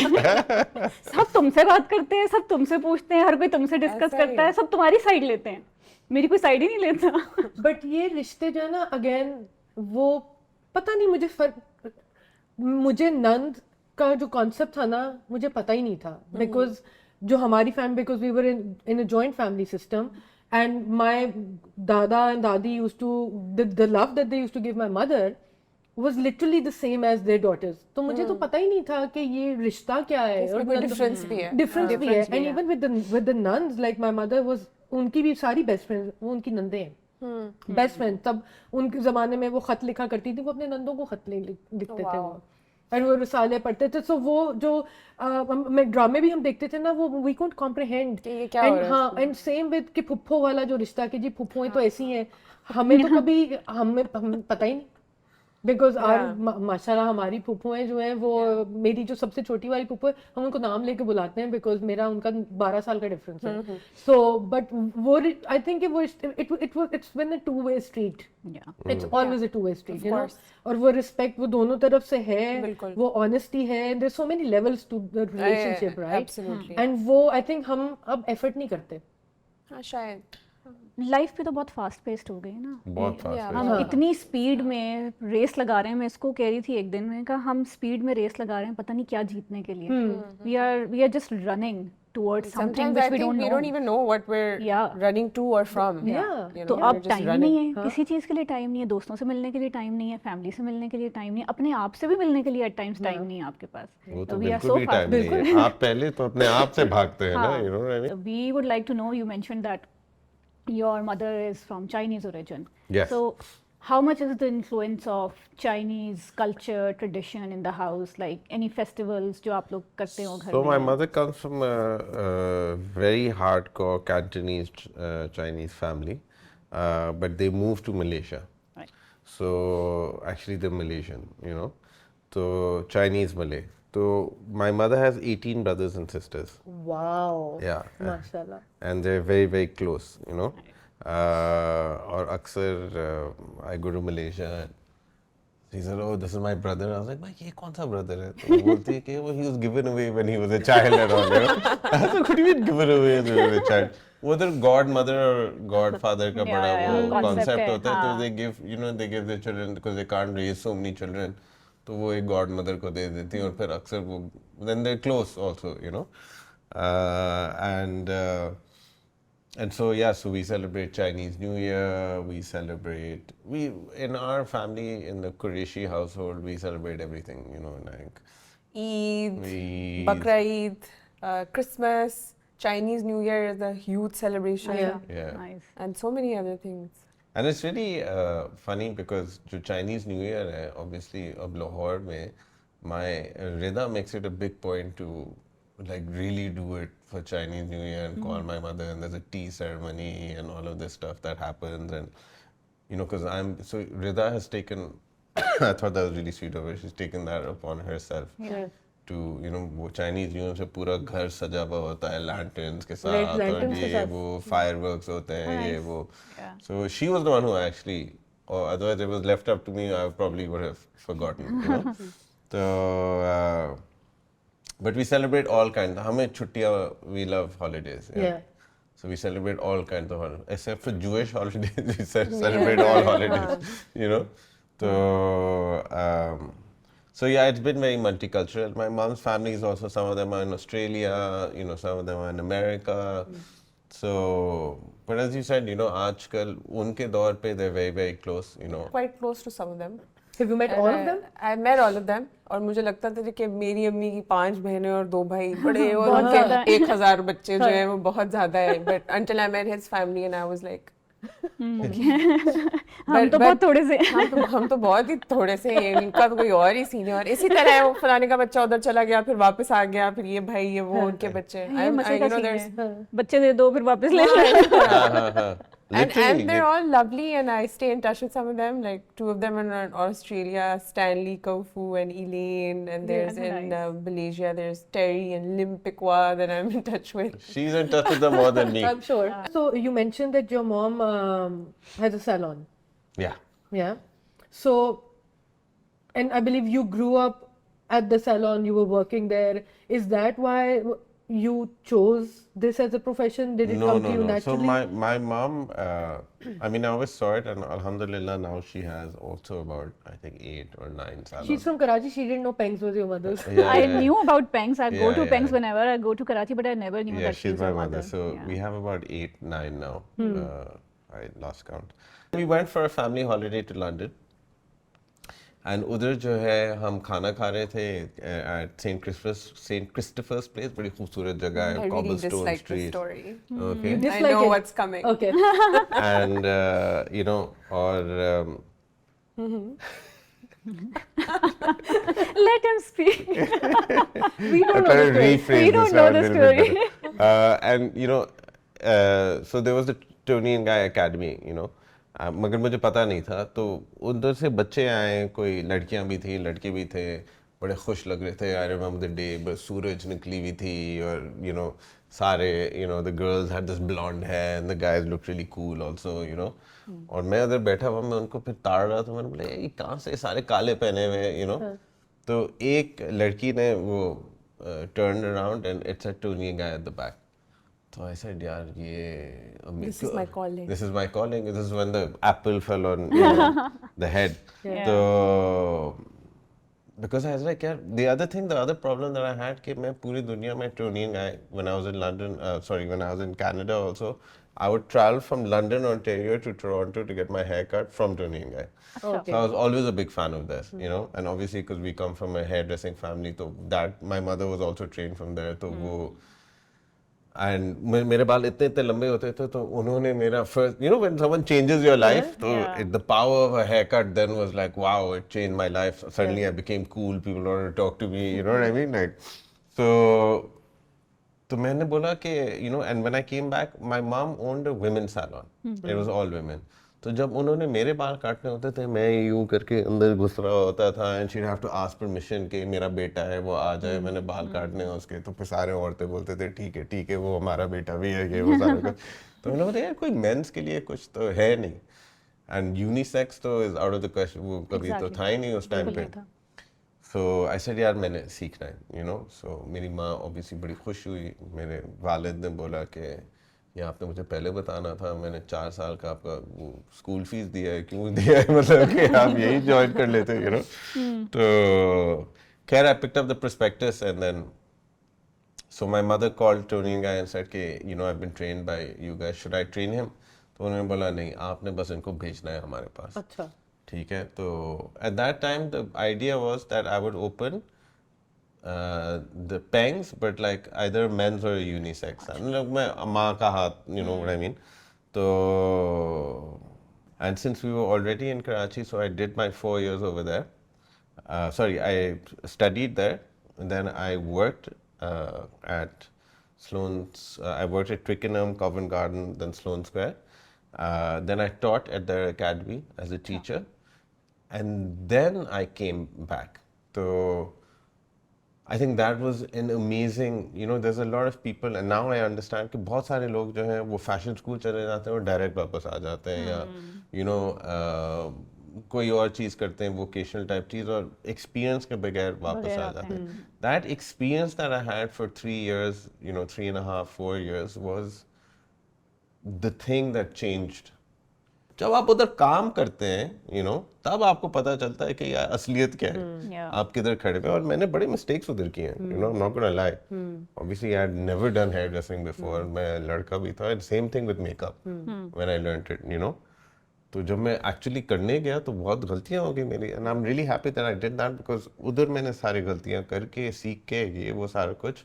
सब तुमसे बात करते हैं, सब तुमसे पूछते हैं, हर कोई तुमसे डिस्कस करता है, सब तुम्हारी साइड लेते हैं, मेरी कोई साइड ही नहीं लेता. बट ये रिश्ते जो है ना, अगेन वो पता नहीं मुझे नंद का जो कॉन्सेप्ट था ना, मुझे पता ही नहीं था. बिकॉज जो हमारी family, because we were in a joint family system, and my दादा एंड दादी used to the love that they used to give my mother was literally the same as their daughters. तो मुझे तो पता ही नहीं था कि ये रिश्ता क्या है और कोई डिफरेंस भी है. डिफरेंस भी है. And even with the nuns, like my mother was, उनकी भी सारी बेस्ट फ्रेंड्स वो उनकी नंदे हैं, बेस्ट फ्रेंड. तब उनके जमाने में वो खत लिखा करती थी, वो अपने नंदों को खत लिखते थे वो, एंड वो रिसाले पढ़ते थे. सो वो जो ड्रामे भी हम देखते थे ना, वो वी कांट कॉम्प्रिहेंड. एंड हाँ, एंड सेम विद कि फुप्पो वाला जो रिश्ता कि जी फुप्पोएं तो ऐसी हैं, हमें तो कभी हमें पता ही नहीं. बिकॉज माशाल्लाह हमारी फूफुएं जो हैं वो, मेरी जो सबसे छोटी वाली फूफू है, हम उनको नाम लेके बुलाते हैं बिकॉज मेरा उनका 12 साल का डिफरेंस है. सो बट वो आई थिंक वो it's been a two way street. It's always a two way street, you know. और वो रिस्पेक्ट वो दोनों तरफ से है, वो ऑनेस्टी है. There so many levels to the relationship, right. And वो आई थिंक हम अब एफर्ट नहीं करते. हाँ शायद. लाइफ पे तो बहुत फास्ट पेस्ड हो गई ना, बहुत फास्ट. हम इतनी स्पीड में रेस लगा रहे हैं. मैं इसको कह रही थी एक दिन में, कहा हम स्पीड में रेस लगा रहे हैं पता नहीं क्या जीतने के लिए. We are just running towards something which we don't even know what we're running to or from. तो अब टाइम नहीं है, किसी चीज के लिए टाइम नहीं है, दोस्तों से मिलने के लिए टाइम नहीं है, फैमिली से मिलने के लिए टाइम नहीं है, अपने आप से भी मिलने के लिए एट टाइम्स टाइम नहीं है आपके पास. वो तो बिल्कुल भी टाइम नहीं है. आप पहले तो अपने आप से भागते हैं ना, you know what I mean? We would like to know, you mentioned that your mother is from Chinese origin. Yes. So how much is the influence of Chinese culture, tradition in the house? Like any festivals जो आप लोग करते हो घर में? So my mother comes from a very hardcore Cantonese Chinese family, but they moved to Malaysia. Right. So actually they're Malaysian, you know. So Chinese Malay. So my mother has 18 brothers and sisters. Wow. Yeah. Mashallah. And they're very, very close, you know. और अक्सर I go to Malaysia and she said, oh, this is my brother. I was like, भाई ये कौन सा brother है? तो वो बोलती है कि वो he was given away when he was a child and all, you know. I was like, what do you mean given away when he was a child? वो तो godmother और godfather का बड़ा वो concept होता है. तो they give, you know, they give their children because they can't raise so many children. तो वो एक godmother को दे देती हैं और फिर अक्सर वो then they're close also, you know. And so yeah, so we celebrate Chinese New Year. We in our family, in the Qureshi household, we celebrate everything, you know, like Eid, Bakra Eid, Christmas, Chinese New Year is a huge celebration. Yeah. Nice. And so many other things. And it's really funny because जो Chinese New Year है, obviously अब Lahore में, my Redah makes it a big point to like really do it for Chinese New Year and call my mother, and there's a tea ceremony and all of this stuff that happens. And you know, because Redah has taken I thought that was really sweet of her. She's taken that upon herself. Yeah. to वो Chinese New Year से पूरा घर सजा हुआ होता है lanterns के साथ और lanterns के ये साथ. वो fireworks होते हैं ये nice. वो. Yeah. So she was the one who actually, or otherwise it was left up to me, I probably would have forgotten. So, but we celebrate all kinds. हमें छुट्टियाँ, we love holidays. Yeah. So we celebrate all kinds of holidays, except for Jewish holidays. We celebrate all holidays. So yeah, it's been very multicultural. My mom's family is also, some of them are in Australia, some of them are in America. So, but as you said, आजकल उनके दौर पे they're very, very close, Quite close to some of them. Have you met all of them? I met all of them. और मुझे लगता था कि मेरी अम्मी की 5 बहनें और 2 भाई बड़े और उनके 1000 बच्चे जो हैं वो बहुत ज़्यादा है. But until I met his family and I was like, हम तो बहुत थोड़े से हम तो बहुत ही थोड़े से हैं. इनका तो कोई और ही सीन है. और इसी तरह है, वो फलाने का बच्चा उधर चला गया, फिर वापस आ गया, फिर ये भाई ये वो उनके बच्चे. ये मजे का सीन है. बच्चे दे दो फिर वापस ले लो. And they're all lovely, and I stay in touch with some of them. Like 2 of them are in Australia, Stanley, Kofu, and Elaine. And there's in Malaysia, there's Terry and Lim Pikwa that I'm in touch with. She's in touch with them more than me. I'm sure. So you mentioned that your mom has a salon. Yeah. Yeah. So, and I believe you grew up at the salon, you were working there. Is that why you chose this as a profession? Did it come to you naturally? So my mom, I mean, I always saw it, and alhamdulillah, now she has also about, I think, 8 or 9 salons. She's from Karachi. She didn't know Pengs was your mother's. I knew about Pengs. I go to Pengs whenever I go to Karachi, but I never knew that she's my your mother. So we have about 8, 9 now. I lost count. We went for a family holiday to London. And उधर जो है हम खाना खा रहे थे at St. Christopher's place, बड़ी खूबसूरत जगह है, cobblestone street. Story. Okay. I know what's coming. Okay. And और Let him speak. We don't know the story. We don't know the story. And so there was the Tony and Guy Academy, मगर मुझे पता नहीं था. तो उधर से बच्चे आए, कोई लड़कियां भी थी, लड़के भी थे, बड़े खुश लग रहे थे. आई रिमेंबर द डे, बस सूरज निकली हुई थी और सारे the girls had this blonde hair and the guys looked really cool also. और मैं उधर बैठा हुआ, मैं उनको फिर ताड़ रहा था. मैंने बोला ये कहाँ से सारे काले पहने हुए तो एक लड़की ने वो turned around and it said Tony and Guy at the back. So I said, यार ये This is my calling. This is my calling. This is when the apple fell on the head. Yeah. So because I was like, यार, the other problem that I had कि मैं पूरी दुनिया में Tony and Guy, when I was in London, when I was in Canada also, I would travel from London, Ontario to Toronto to get my hair cut from Tony and Guy. Okay. So I was always a big fan of this, and obviously because we come from a hairdressing family, so that my mother was also trained from there. So वो and मेरे बाल इतने लंबे होते थे तो उन्होंने मेरा first, when someone changes your life, so the power of a haircut then was like, wow, it changed my life. Suddenly I became cool, people wanted to talk to me, you know what I mean? Like, so मैंने बोला कि, and when I came back, my mom owned a women's salon. It was all women. तो जब उन्होंने मेरे बाल काटने होते थे, मैं यूं करके अंदर घुस रहा होता था, and she'd have to ask permission कि मेरा बेटा है वो आ जाए, मैंने बाल काटने हैं उसके. तो फिर सारे औरतें बोलते थे ठीक है वो हमारा बेटा भी है, ये वो सारा कुछ. तो मैंने बोला यार कोई मेंस के लिए कुछ तो है नहीं, and unisex तो is out of the question, वो कभी तो था ही नहीं उस टाइम पे. So I said यार मैंने सीखना है, so मेरी माँ obviously बड़ी खुश हुई. मेरे वालिद ने बोला कि ये आपने मुझे पहले बताना था, मैंने 4 साल का आपका स्कूल फीस दिया है, क्यों दिया है, मतलब कि आप यही ज्वाइन कर लेते, तो खैर I picked up the prospectus and then so my mother called Tony and Guy and said कि I've been trained by you guys, should I train him? तो उन्होंने बोला नहीं, आपने बस इनको भेजना है हमारे पास. अच्छा. ठीक है. तो at that time the idea was that I would open the Pengs, but like either men's or unisex. मतलब मैं माँ का हाथ, you know what I mean? So, and since we were already in Karachi, so I did my 4 years over there. I studied there, and then I worked at Sloan's. I worked at Twickenham, Covent Garden, then Sloane Square. Then I taught at their academy as a teacher, and then I came back. So I think that was an amazing, you know, there's a lot of people and now I understand कि बहुत सारे लोग जो हैं वो fashion school चले जाते हैं और डायरेक्ट वापस आ जाते हैं या you know कोई और चीज़ करते हैं वोकेशनल टाइप चीज़ और एक्सपीरियंस के बगैर वापस आ जाते हैं. That experience that I had for 3 years, you know, 3.5, 4 years was the thing that changed. जब आप उधर काम करते हैं, you know, तब आपको पता चलता है कि यार असलियत क्या है. आप किधर खड़े हैं और मैंने बड़े मिस्टेक्स उधर किए हैं. You know, I'm not gonna lie. Obviously, I had never done hairdressing before. मैं लड़का भी था. Same thing with makeup when I learned it. You know. तो जब मैं एक्चुअली करने गया तो बहुत गलतियां हो गई मेरी and I am really happy that I did that because उधर मैंने सारी गलतियां करके सीख के ये वो सारा कुछ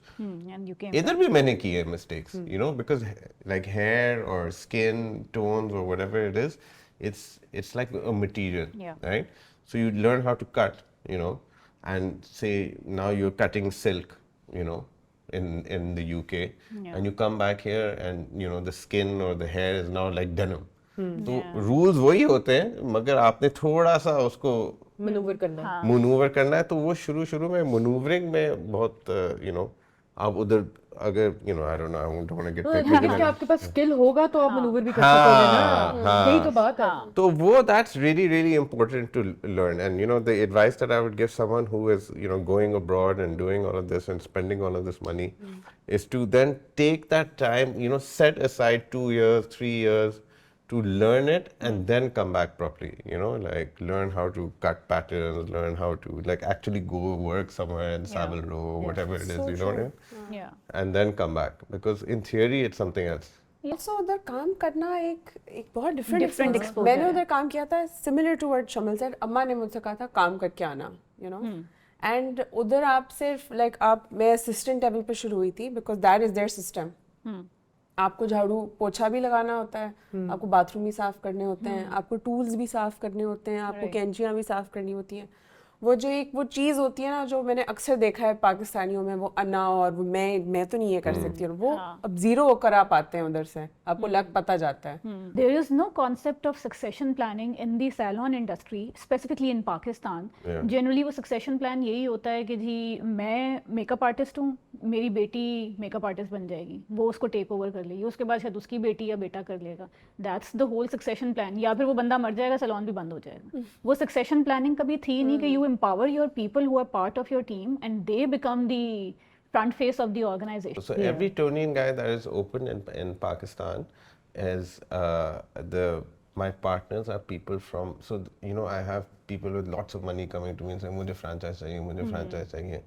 इधर भी मैंने किए mistakes you know because like hair और स्किन टोन्स और whatever it is it's like a material, right? So you learn how to cut, you know, and say now you're cutting silk, you know, in the UK, and you come back here and you know the skin or the hair is now like denim. तो rules वही होते हैं मगर आपने थोड़ा सा उसको manoeuvre करना है तो वो शुरू में मनूवरिंग में बहुत यू नो आप उधर अगर you know I don't know I don't want to get technical आपके पास स्किल होगा तो आप मनूवर भी कर सकोगे ना. यही तो बात है. तो वो that's really important to learn and you know the advice that I would give someone who is you know going abroad and doing all of this and spending all of this money is to then take that time, you know, set aside 2 years 3 years to learn it and then come back properly, you know, like learn how to cut patterns, learn how to like actually go work somewhere in Savile Row, whatever it is, you know what I mean? Yeah. And then come back because in theory it's something else. Also उधर काम करना एक बहुत different exposure मैंने उधर काम किया था सिमिलर टू व्हाट शमल सेड. अम्मा ने मुझसे कहा था काम करके आना, यू नो, एंड उधर आप सिर्फ लाइक आप मैं असिस्टेंट लेवल पे शुरू हुई थी because that is there system. आपको झाड़ू पोछा भी लगाना होता है, आपको बाथरूम भी साफ करने होते हैं, आपको टूल्स भी साफ करने होते हैं, आपको कैंचियाँ भी साफ करनी होती हैं. वो जो एक वो चीज़ होती है ना जो मैंने अक्सर देखा है पाकिस्तानियों में, वो अन्ना और वो मैं तो नहीं ये कर सकती हूँ, वो अब जीरो होकर आप आते हैं उधर से, आपको लग पता जाता है. There is no concept of succession planning in the salon industry, specifically in Pakistan. Generally वो succession plan यही होता है कि जी मैं मेकअप आर्टिस्ट हूँ, मेरी बेटी मेकअप आर्टिस्ट बन जाएगी, वो उसको टेक ओवर कर लेगी, उसके बाद शायद उसकी बेटी या बेटा कर लेगा. That's the whole succession plan. या फिर वो बंदा मर जाएगा, salon भी बंद हो जाएगा. वो succession planning कभी थी नहीं कि you empower your people who are part of your team and they become the front face of the organization. So every Tonian guy that is open in Pakistan is my partners are people from, so you know I have people with lots of money coming to me and saying मुझे franchise चाहिए, मुझे franchise चाहिए,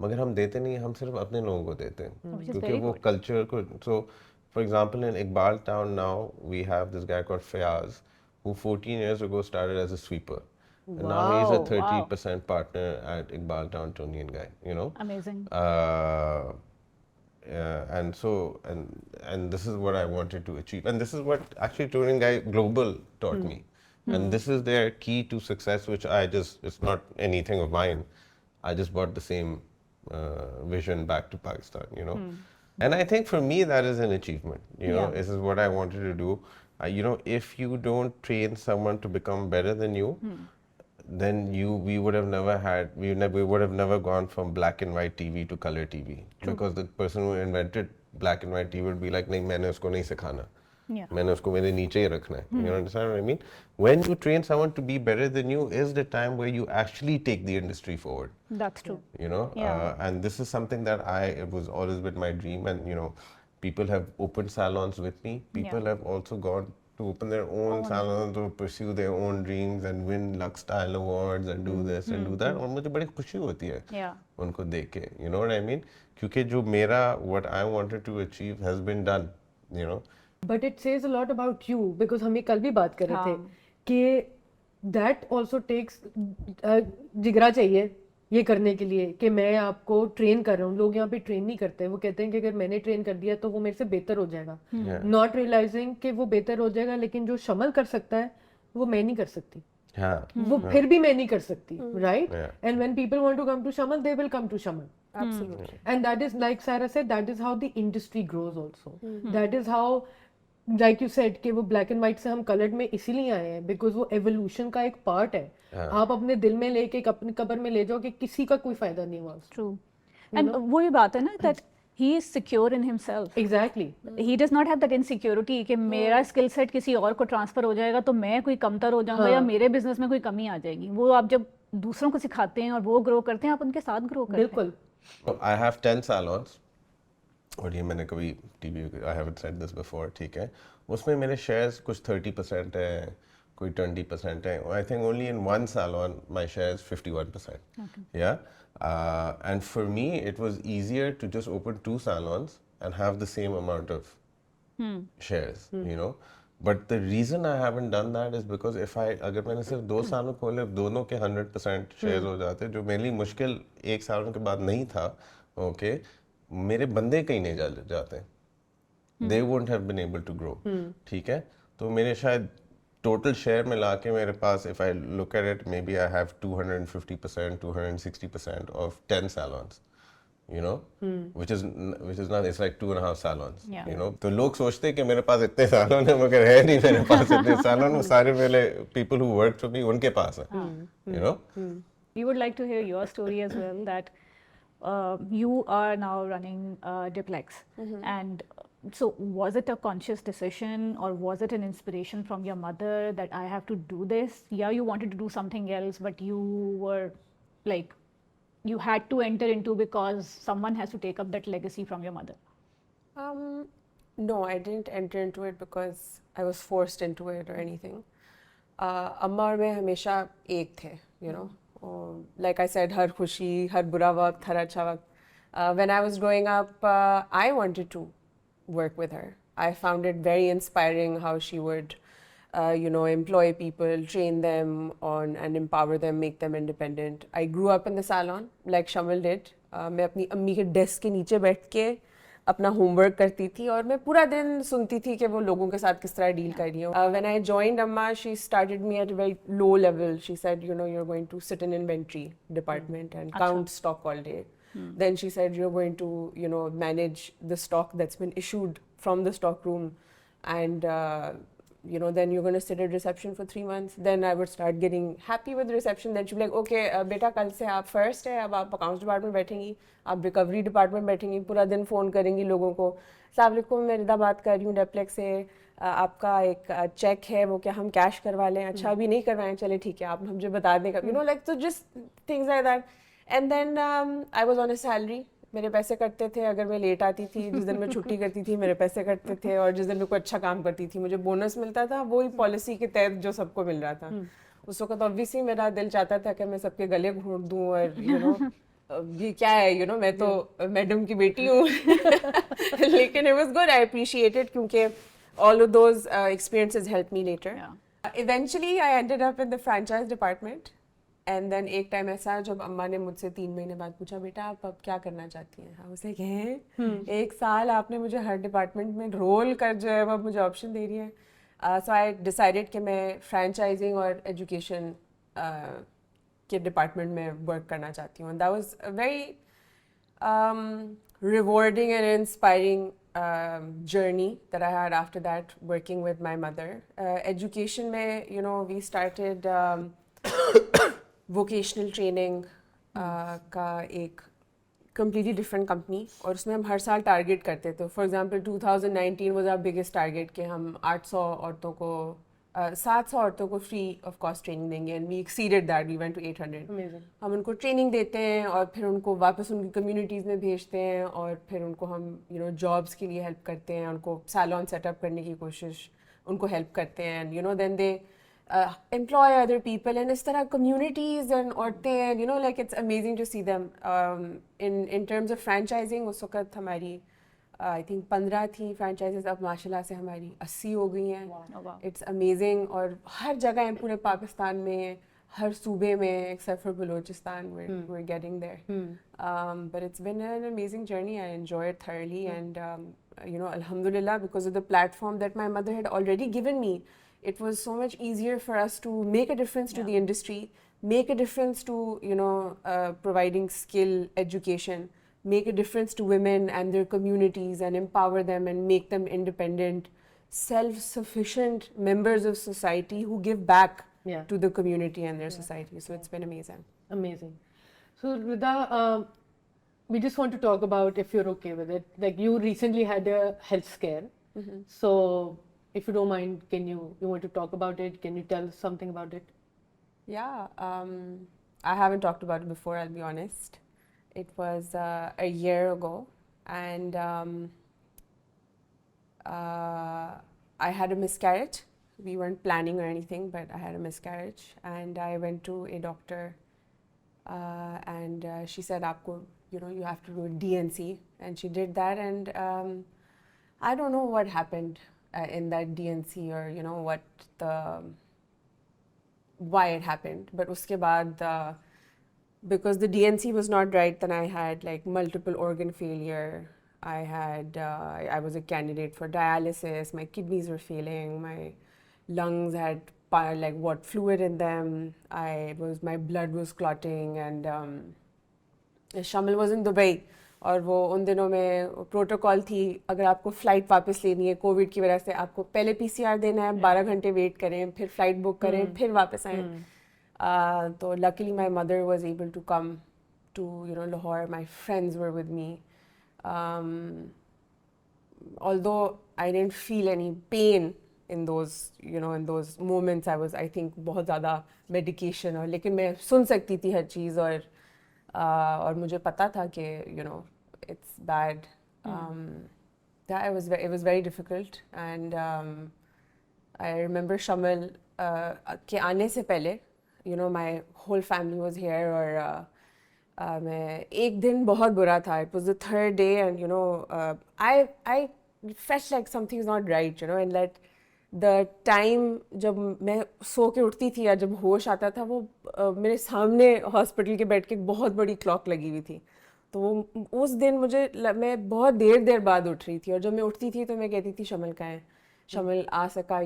मगर हम देते नहीं, हम सिर्फ अपने लोगों को देते हैं क्योंकि वो culture को. So for example in Iqbal town now we have this guy called Fayaz who 14 years ago started as a sweeper. And now he's a 30% partner at Iqbal Town Tonian guy, you know. Amazing. And so and this is what I wanted to achieve, and this is what actually Tonian guy Global taught me, and this is their key to success, which it's not anything of mine. I just brought the same vision back to Pakistan, you know. And I think for me that is an achievement, you know. This is what I wanted to do. You know, if you don't train someone to become better than you, then we would have never gone from black and white TV to color TV. Because the person who invented black and white TV would be like, नहीं मैंने उसको नहीं सिखाना, मैंने उसको मेरे नीचे ही रखना है. You understand what I mean? When you train someone to be better than you is the time where you actually take the industry forward. That's true. You know, and this is something that it was always been my dream, and you know, people have opened salons with me. People have also gone to open their own salons to pursue their own dreams and win Lux Style Awards and do this and do that. और मुझे बड़ी खुशी होती है उनको देख के, you know what I mean? क्योंकि जो मेरा what I wanted to achieve has been done, you know. But it says a lot about you because हम कल भी बात कर रहे थे कि that also takes जिगरा चाहिए ये करने के लिए कि मैं आपको ट्रेन कर रहा हूँ. लोग यहाँ पे ट्रेन नहीं करते, वो कहते हैं कि अगर मैंने ट्रेन कर दिया तो वो मेरे से बेहतर हो जाएगा, नॉट रियलाइजिंग कि वो बेहतर हो जाएगा लेकिन जो शमल कर सकता है वो मैं नहीं कर सकती. वो फिर भी मैं नहीं कर सकती, right? And when people want to come to Shamal they will come to Shamal. Absolutely. And that is like Sarah said, that is how the industry grows also. That is how, like you said, कि वो black and white से हम colored में इसीलिए आए हैं because वो evolution का एक part है. आप अपने दिल में लेके अपनी कब्र में ले जाओ कि किसी का कोई फायदा नहीं हुआ. True. And वही बात है ना that he is secure in himself. Exactly. He does not have that insecurity कि मेरा skill set किसी और को transfer हो जाएगा तो मैं कोई कमतर हो जाऊंगा या मेरे business में कोई कमी आ जाएगी. वो आप जब दूसरों को सिखाते हैं और वो grow करते हैं, आप उनके साथ grow करते हैं. बिल्कुल. I have 10 salons. और ये मैंने कभी TV I haven't said this before, ठीक है. उसमें मेरे shares कुछ 30% है, कोई 20% है. I think only in one salon my share is 51%. Okay. Yeah. And for me, it was easier to just open 2 salons and have the same amount of shares, you know. But the reason I haven't done that is because if अगर मैंने सिर्फ 2 salon खोले, दोनों के 100% shares हो जाते, जो मेरे लिए मुश्किल 1 salon के बाद नहीं था, okay, मेरे बंदे कहीं नहीं जाते. They wouldn't have been able to grow. ठीक है, तो मेरे शायद total share मिला के मेरे पास, if I look at it, maybe I have 250%, 260% of 10 salons, you know, which is not, it's like 2.5 salons, Yeah. you know. तो लोग सोचते हैं कि मेरे पास इतने salon हैं, मगर है नहीं मेरे पास इतने salon. वो सारे मेरे people who work for me उनके पास है, you know. We would like to hear your story as well, that you are now running Duplex, and so was it a conscious decision or was it an inspiration from your mother that I have to do this? Yeah, you wanted to do something else, but you were like, you had to enter into because someone has to take up that legacy from your mother. No, I didn't enter into it because I was forced into it or anything. अम्मा और मैं हमेशा एक थे, you know. Like I said, हर खुशी, हर बुरा वक्त, हर अच्छा वक्त. When I was growing up, I wanted to work with her. I found it very inspiring how she would, you know, employ people, train them on and empower them, make them independent. I grew up in the salon, like Shammal did. मैं अपनी अम्मी के desk के नीचे बैठ के अपना homework करती थी और मैं पूरा दिन सुनती थी कि वो लोगों के साथ किस तरह डील कर रही हैं. When I joined Amma, she started me at a very low level. She said, you know, you're going to sit in inventory department and count stock all day. Then she said, you're going to, you know, manage the stock that's been issued from the stock room, and you know, then you're going to sit at reception for 3 months. Then I would start getting happy with reception. Then she'd be like, okay, beta, कल से आप first है, अब आप accounts department बैठेंगी, आप recovery department बैठेंगी, पूरा दिन phone करेंगी लोगों को. अस्सलाम वालेकुम, मैं रिदा बात कर रही हूँ Duplex से, आपका एक चेक है, वो क्या हम कैश करवा लें? अच्छा अभी नहीं करवाएं, चले ठीक है, आप मुझे बता दें कब. You know, like, so just things like that. And then I was on a salary. मेरे पैसे कटते थे अगर मैं लेट आती थी, जिस दिन मैं छुट्टी करती थी मेरे पैसे कटते थे, और जिस दिन मैं कोई अच्छा काम करती थी मुझे बोनस मिलता था, वही पॉलिसी के तहत जो सबको मिल रहा था. उस वक्त ऑब्वियसली मेरा दिल चाहता था कि मैं सबके गले घोंट दूं और यू नो ये क्या है, यू नो, मैं तो मैडम की बेटी हूँ. लेकिन it was good, I appreciated, क्योंकि all of those experiences helped me later. Eventually I ended up in the franchise department. And then एक टाइम ऐसा जब अम्मा ने मुझसे 3 महीने बाद पूछा, बेटा आप अब क्या करना चाहती हैं? हाँ, उसे कहें 1 साल आपने मुझे हर डिपार्टमेंट में रोल कर जो है वो मुझे ऑप्शन दे रही है. सो आई डिसाइडेड कि मैं फ्रेंचाइजिंग और एजुकेशन के डिपार्टमेंट में वर्क करना चाहती हूँ. That was a very rewarding and inspiring journey that I had after that, working with my mother. Education में, you know, we started vocational training का एक कम्प्लीटली डिफरेंट कंपनी, और उसमें हम हर साल टारगेट करते थे. For example 2019 was our biggest target कि हम 800 औरतों को 700 औरतों को फ्री ऑफ कॉस्ट ट्रेनिंग देंगे, and we exceeded that, we went to 800. हम उनको ट्रेनिंग देते हैं और फिर उनको वापस उनकी कम्युनिटीज़ में भेजते हैं, और फिर उनको हम यू नो जॉब्स के लिए हेल्प करते हैं, उनको सैलून सेटअप करने की कोशिश उनको हेल्प करते हैं, and you know then they employ other people, and इस तरह communities and औरतें, and you know, like, it's amazing to see them. In terms of franchising, उस वक्त हमारी I think 15 थी franchises, अब माशाल्लाह से हमारी 80 हो गई हैं. It's amazing. और हर जगह है पूरे पाकिस्तान में, हर सूबे में except for Balochistan, we're getting there. But it's been an amazing journey. I enjoy it thoroughly, and you know, alhamdulillah, because of the platform that my mother had already given me, it was so much easier for us to make a difference to the industry, make a difference to, you know, providing skill education, make a difference to women and their communities, and empower them and make them independent, self-sufficient members of society who give back to the community and their society. So it's been amazing. Amazing. So Redah, we just want to talk about, if you're okay with it, like you recently had a health scare. So if you don't mind, you want to talk about it? Can you tell us something about it? Yeah, I haven't talked about it before, I'll be honest. It was a year ago, and I had a miscarriage. We weren't planning or anything, but I had a miscarriage, and I went to a doctor, and she said, "Aapko, you have to do a DNC," and she did that, and I don't know what happened in that DNC, or why it happened, but uske baad, because the DNC was not right, then I had like multiple organ failure. I was a candidate for dialysis. My kidneys were failing. My lungs had fluid in them. My blood was clotting, and Shammal was in Dubai. और वो उन दिनों में protocol थी, अगर आपको flight वापस लेनी है कोविड की वजह से, आपको पहले PCR देना है, 12 घंटे वेट करें, फिर फ़्लाइट बुक करें, फिर वापस आएँ. तो luckily my mother was able to come to Lahore. My friends were with me. Although I didn't feel any pain in those moments, I think बहुत ज़्यादा medication, और लेकिन मैं सुन सकती थी हर चीज़, और मुझे पता था कि it's bad. Yeah, it was very difficult, and I remember Shammal के आने से पहले my whole family was here, और मैं एक दिन बहुत बुरा था. It was the third day, and I felt like something is not right, and that the time जब मैं सो के उठती थी या जब होश आता था, वो मेरे सामने हॉस्पिटल के बेड के बहुत बड़ी क्लॉक लगी हुई थी. तो वो उस दिन मैं बहुत देर बाद उठ रही थी, और जब मैं उठती थी तो मैं कहती थी शमल कहाँ है, शमल आ सका,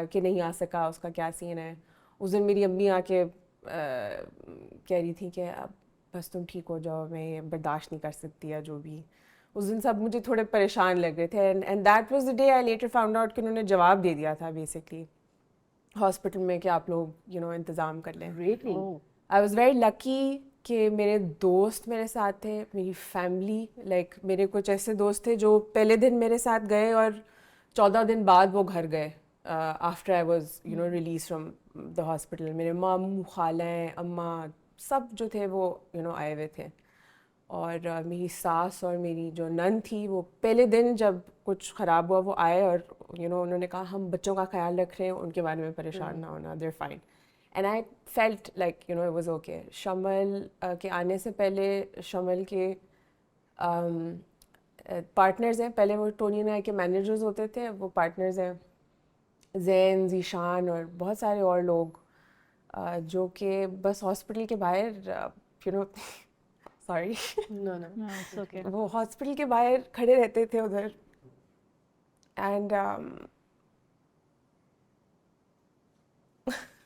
कि नहीं आ सका, उसका क्या सीन है. उस दिन मेरी अम्मी आके कह रही थी कि अब बस तुम ठीक हो जाओ, मैं ये बर्दाश्त नहीं कर सकती, या जो भी. उस दिन सब मुझे थोड़े परेशान लग रहे थे, and that was the day I later found out कि उन्होंने जवाब दे दिया था बेसिकली हॉस्पिटल में कि आप लोग इंतज़ाम कर लें. Really? I was very lucky कि मेरे दोस्त मेरे साथ थे, मेरी फैमिली, मेरे कुछ ऐसे दोस्त थे जो पहले दिन मेरे साथ गए और 14 दिन बाद वो घर गए after I was release from the hospital. मेरे मामू, खालाएँ, अम्मा, सब जो थे वो आए हुए थे, और मेरी सास और मेरी जो नन थी वो पहले दिन जब कुछ ख़राब हुआ वो आए, और उन्होंने कहा हम बच्चों का ख्याल रख रहे हैं, उनके बारे में परेशान ना होना, they're fine. And I felt like it was okay. Shamal के आने से पहले शमल के पार्टनर्स हैं, पहले वो टोनी नाई के मैनेजर्स होते थे, वो पार्टनर्स हैं जैन, जीशान और बहुत सारे और लोग, जो कि बस हॉस्पिटल के बाहर सॉरी No. it's okay. वो हॉस्पिटल के बाहर खड़े रहते थे उधर, and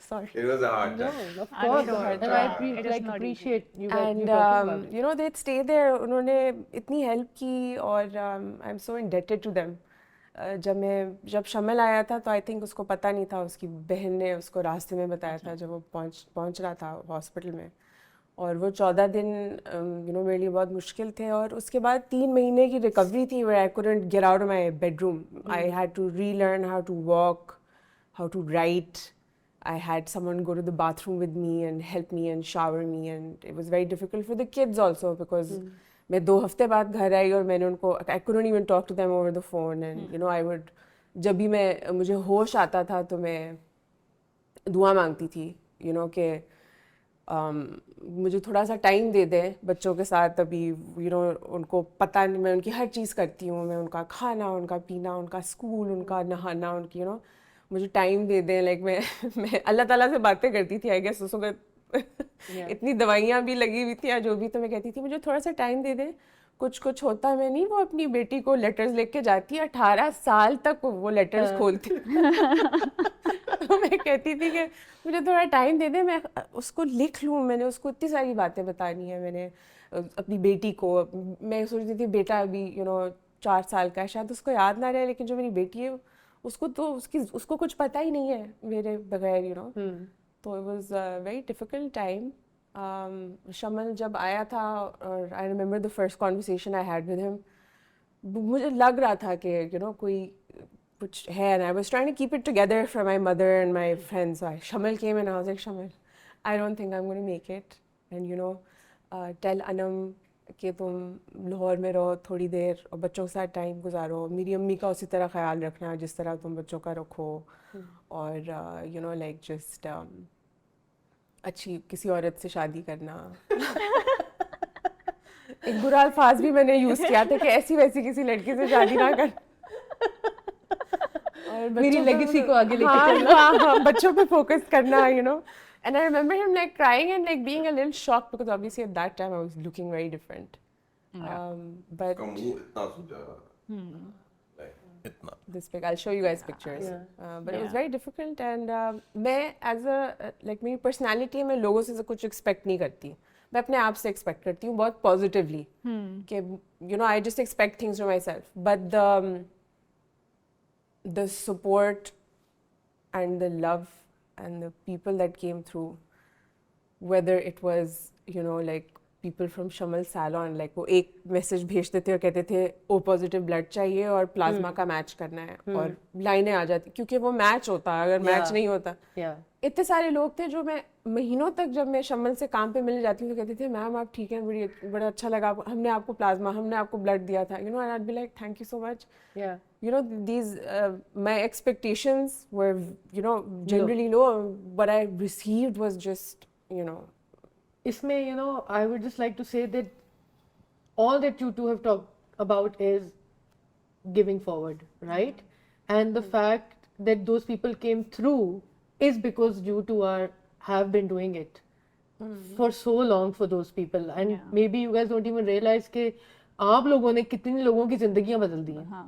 sorry. It was a hard No, time. of I'm course. sure. And I It is not appreciate you guys And you talking about it. they'd stay there. उन्होंने इतनी help की, और I'm so indebted to them. जब शमल आया था तो I think उसको पता नहीं था, उसकी बहन ने उसको रास्ते में बताया था जब वो पहुंच रहा था हॉस्पिटल में, और वो 14 दिन मेरे लिए बहुत मुश्किल थे. और उसके बाद 3 महीने की रिकवरी थी, where I couldn't get out of my bedroom. I had to relearn how to walk, how to write. I had someone go to the bathroom with me and help me and shower me, and it was very difficult for the kids also, because मैं 2 हफ्ते बाद घर आई और मैंने उनको I couldn't even talk to them over the phone, and I would, जब भी मुझे होश आता था तो मैं दुआ मांगती थी कि मुझे थोड़ा सा टाइम दे दें बच्चों के साथ. अभी उनको पता नहीं, मैं उनकी हर चीज़ करती हूँ, मैं उनका खाना, उनका पीना, उनका स्कूल, उनका नहाना, उनकी मुझे टाइम दे दें. मैं अल्लाह ताला से बातें करती थी, आई गेस उसको इतनी दवाइयाँ भी लगी हुई थी या जो भी, तो मैं कहती थी मुझे थोड़ा सा टाइम दे दें. कुछ होता मैं नहीं, वो अपनी बेटी को लेटर्स लिख के जाती, 18 साल तक वो लेटर्स खोलती. तो मैं कहती थी कि मुझे थोड़ा टाइम दे दे, मैं उसको लिख लूँ. मैंने उसको इतनी सारी बातें बतानी है. मैंने अपनी बेटी को, मैं सोचती थी बेटा अभी 4 साल का है, शायद उसको याद ना रहे, लेकिन जो मेरी बेटी है उसको कुछ पता ही नहीं है मेरे बगैर. तो it was a very difficult time, शमल जब आया था और I remember the first conversation I had with him, मुझे लग रहा था कि यू नो कोई कुछ है, and I was trying to keep it together for my mother and my friends. So Shammal came and I was like, Shammal, I don't think I'm going to make it. And you know, tell Anam कि तुम लाहौर में रहो थोड़ी देर और बच्चों के साथ time गुजारो, मेरी अम्मी का उसी तरह ख्याल रखना जिस तरह तुम बच्चों का रखो, और यू नो लाइक जस्ट अच्छी किसी औरत से शादी करना. एक बुरा अल्फाज भी मैंने यूज़ किया था कि ऐसी वैसी किसी लड़की से शादी ना कर, और मेरी लेगेसी को आगे लेके चलना. हाँ, बच्चों पे फोकस करना, you know. And I remember him like crying and like being a little shocked because obviously at that time I was looking very different. But this big, I'll show you guys pictures. But it was very difficult, and मैं as a like मेरी personality है, मैं लोगों से कुछ expect नहीं करती, मैं अपने आप से expect करती हूँ बहुत positively कि you know I just expect things from myself. But the support and the love and the people that came through, whether it was you know like people from Shammal Salon, like वो एक message भेजते थे और कहते थे O positive blood चाहिए और plasma का मैच करना है, और लाइनें आ जाती क्योंकि वो मैच होता, अगर मैच नहीं होता. इतने सारे लोग थे जो मैं महीनों तक जब मैं शम्मल से काम पे मिलने जाती हूँ तो कहते थे मैम आप ठीक हैं, बड़ा अच्छा लगा, हमने आपको प्लाज्मा, हमने आपको ब्लड दिया था, you know, and I be like thank you so much. You know, these my expectations were you know generally low. What I received was just you know. इसमें you know I would just like to say that all that you two have talked about is giving forward, right? And the fact that those people came through is because you two have been doing it for so long for those people, and maybe you guys don't even realize कि आप लोगों ने कितने लोगों की जिंदगियां बदल दी हैं.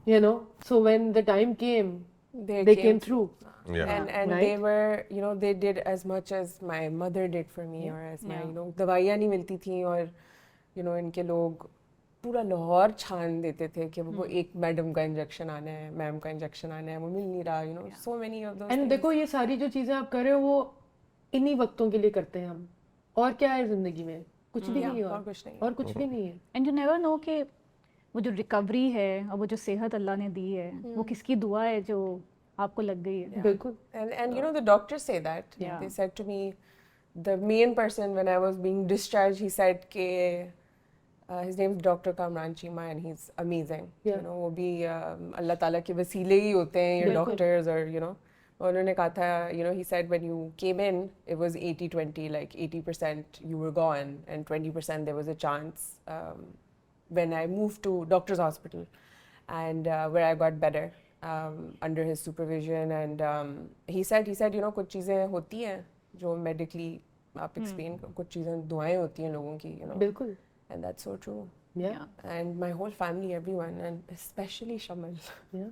You know, so when the time came, they came through. And right? they were you know they did as much as my mother did for me, or as my you know दवाइयाँ नहीं मिलती थी, और you know इनके लोग पूरा लाहौर छान देते थे कि वो एक मैडम का इंजेक्शन आना है, मैम का इंजेक्शन आना है, वो मिल नहीं रहा, you know so many of those and things. देखो ये सारी जो चीजें आप कर रहे हो वो इन्हीं वक्तों के लिए करते हैं हम, और क्या है जिंदगी में, कुछ भी नहीं है, और कुछ भी नहीं है. एंड यू नेवर नो कि वो जो रिकवरी है और वो जो सेहत अल्लाह ने दी है वो किसकी दुआ है जो आपको लग गई है. बिल्कुल. And you know the doctors say that. They said to me, the main person when I was being discharged, he said कि his name is Dr. Kamran Chima and he's amazing. You know वो भी अल्लाह ताला के वसीले ही होते हैं ये doctors, और you know उन्होंने कहा था you know he said when you came in it was 80-20, like 80% you were gone and 20% there was a chance. When I moved to doctor's hospital and where I got better under his supervision, and he said you know कुछ चीज़ें होती हैं जो medically आप explain, कुछ चीज़ें दुआएं होती हैं लोगों की, you know. बिल्कुल. And that's so true. Yeah. And my whole family, everyone, and especially Shammal. Yeah.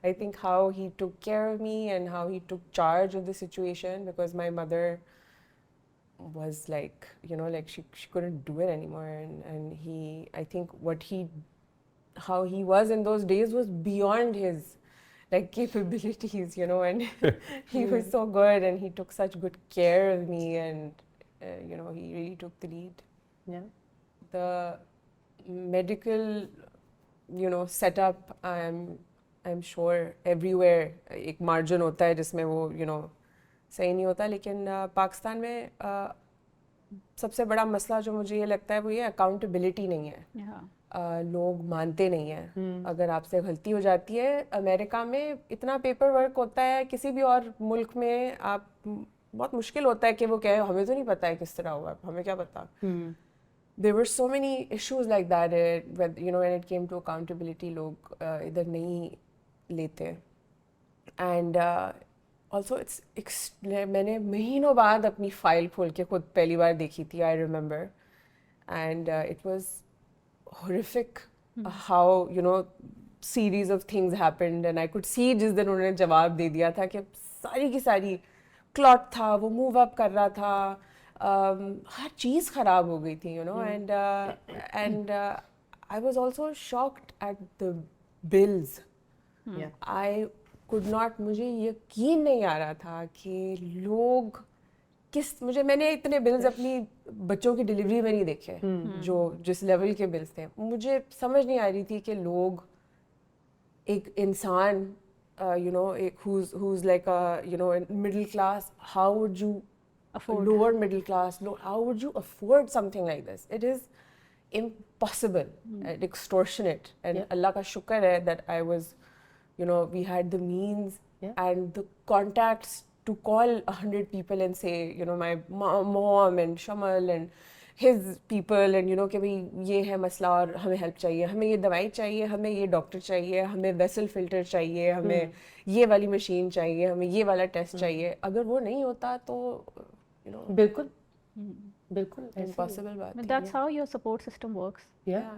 I think how he took care of me and how he took charge of the situation, because my mother was like you know like she couldn't do it anymore, and he, I think how he was in those days was beyond his like capabilities, you know, and he was so good and he took such good care of me, and you know he really took the lead. The medical you know setup, I'm sure everywhere एक margin होता है जिसमें वो you know सही नहीं होता, लेकिन पाकिस्तान में सबसे बड़ा मसला जो मुझे ये लगता है वो ये अकाउंटेबिलिटी नहीं है. लोग मानते नहीं हैं अगर आपसे गलती हो जाती है. अमेरिका में इतना पेपर वर्क होता है, किसी भी और मुल्क में आप बहुत मुश्किल होता है कि वो कहे हमें तो नहीं पता है किस तरह हुआ, हमें क्या पता. There were so many issues like that, you know, when it came to accountability, लोग इधर नहीं लेते. And also मैंने महीनों बाद अपनी फाइल खोल के खुद पहली बार देखी थी, I remember, and it was horrific how you know series of things happened, and I could see जिस दिन उन्होंने जवाब दे दिया था कि सारी की सारी क्लॉट था, वो मूव अप कर रहा था, हर चीज़ ख़राब हो गई थी, you know, and I was also shocked at the bills. I could not, मुझे यकीन नहीं आ रहा था कि लोग मैंने इतने बिल्स अपनी बच्चों की डिलीवरी में नहीं देखे जो जिस लेवल के बिल्स थे. मुझे समझ नहीं आ रही थी कि लोग एक इंसान who's like a middle class, how would you Afford. lower middle class, how would you afford something like this? It is impossible and extortionate, and Allah ka shukr hai that I was, we had the means and the contacts to call 100 people and say, my mom and Shammal and his people and कि भाई ये है मसला और हमें help चाहिए, हमें ये दवाई चाहिए, हमें ये डॉक्टर चाहिए, हमें वेसल फिल्टर चाहिए, हमें ये वाली मशीन चाहिए, हमें ये वाला टेस्ट चाहिए. अगर वो नहीं होता तो बिल्कुल बिल्कुल इम्पॉसिबल बात But है. that's how your support system works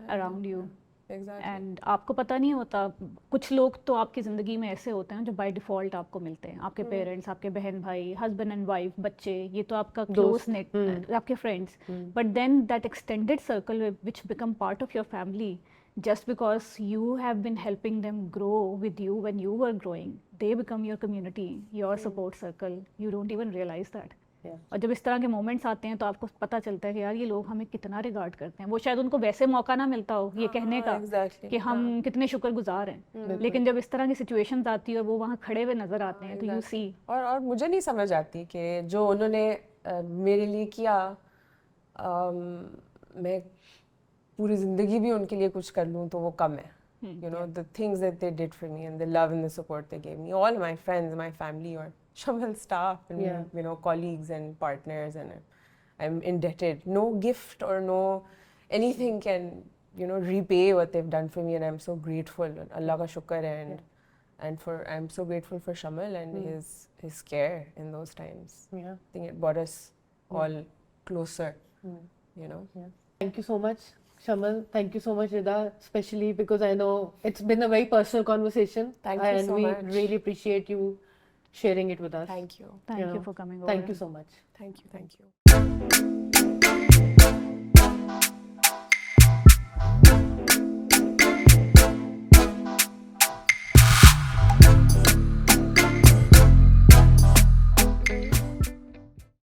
around you. Exactly. And आपको पता नहीं होता, कुछ लोग तो आपकी ज़िंदगी में ऐसे होते हैं जो बाय डिफ़ॉल्ट आपको मिलते हैं, आपके पेरेंट्स, आपके बहन भाई, हस्बैंड एंड वाइफ, बच्चे, ये तो आपका क्लोज नेट, आपके friends. But then that extended circle which become part of your family, just because you have been helping them grow with you when you were growing, they become your community, your support circle. You don't even realize that. और जब इस तरह के moments आते हैं तो आपको पता चलता है कि यार ये लोग हमें कितना रिगार्ड करते हैं. वो शायद उनको वैसे मौका ना मिलता हो ये कहने का कि हम कितने शुक्रगुजार हैं, लेकिन जब इस तरह की सिचुएशंस आती है और वो वहाँ खड़े हुए नजर आते हैं तो यू सी. और मुझे नहीं समझ आती कि जो उन्होंने मेरे लिए किया, मैं पूरी ज़िंदगी भी उनके लिए कुछ कर लूँ तो वो कम है. The things that they did for me and the love and the support they gave me, all my friends, my family, or Shammal staff and colleagues and partners, and I'm indebted. No gift or no anything can repay what they've done for me, and I'm so grateful. Allah ka shukr hai, and I'm so grateful for Shammal and his care in those times. I think it brought us all closer. Thank you so much, Shammal. Thank you so much, Redah, especially because I know it's been a very personal conversation. Thank you and so we much. really appreciate you sharing it with us. Thank you. Thank you for coming over. Thank you so much. Thank you.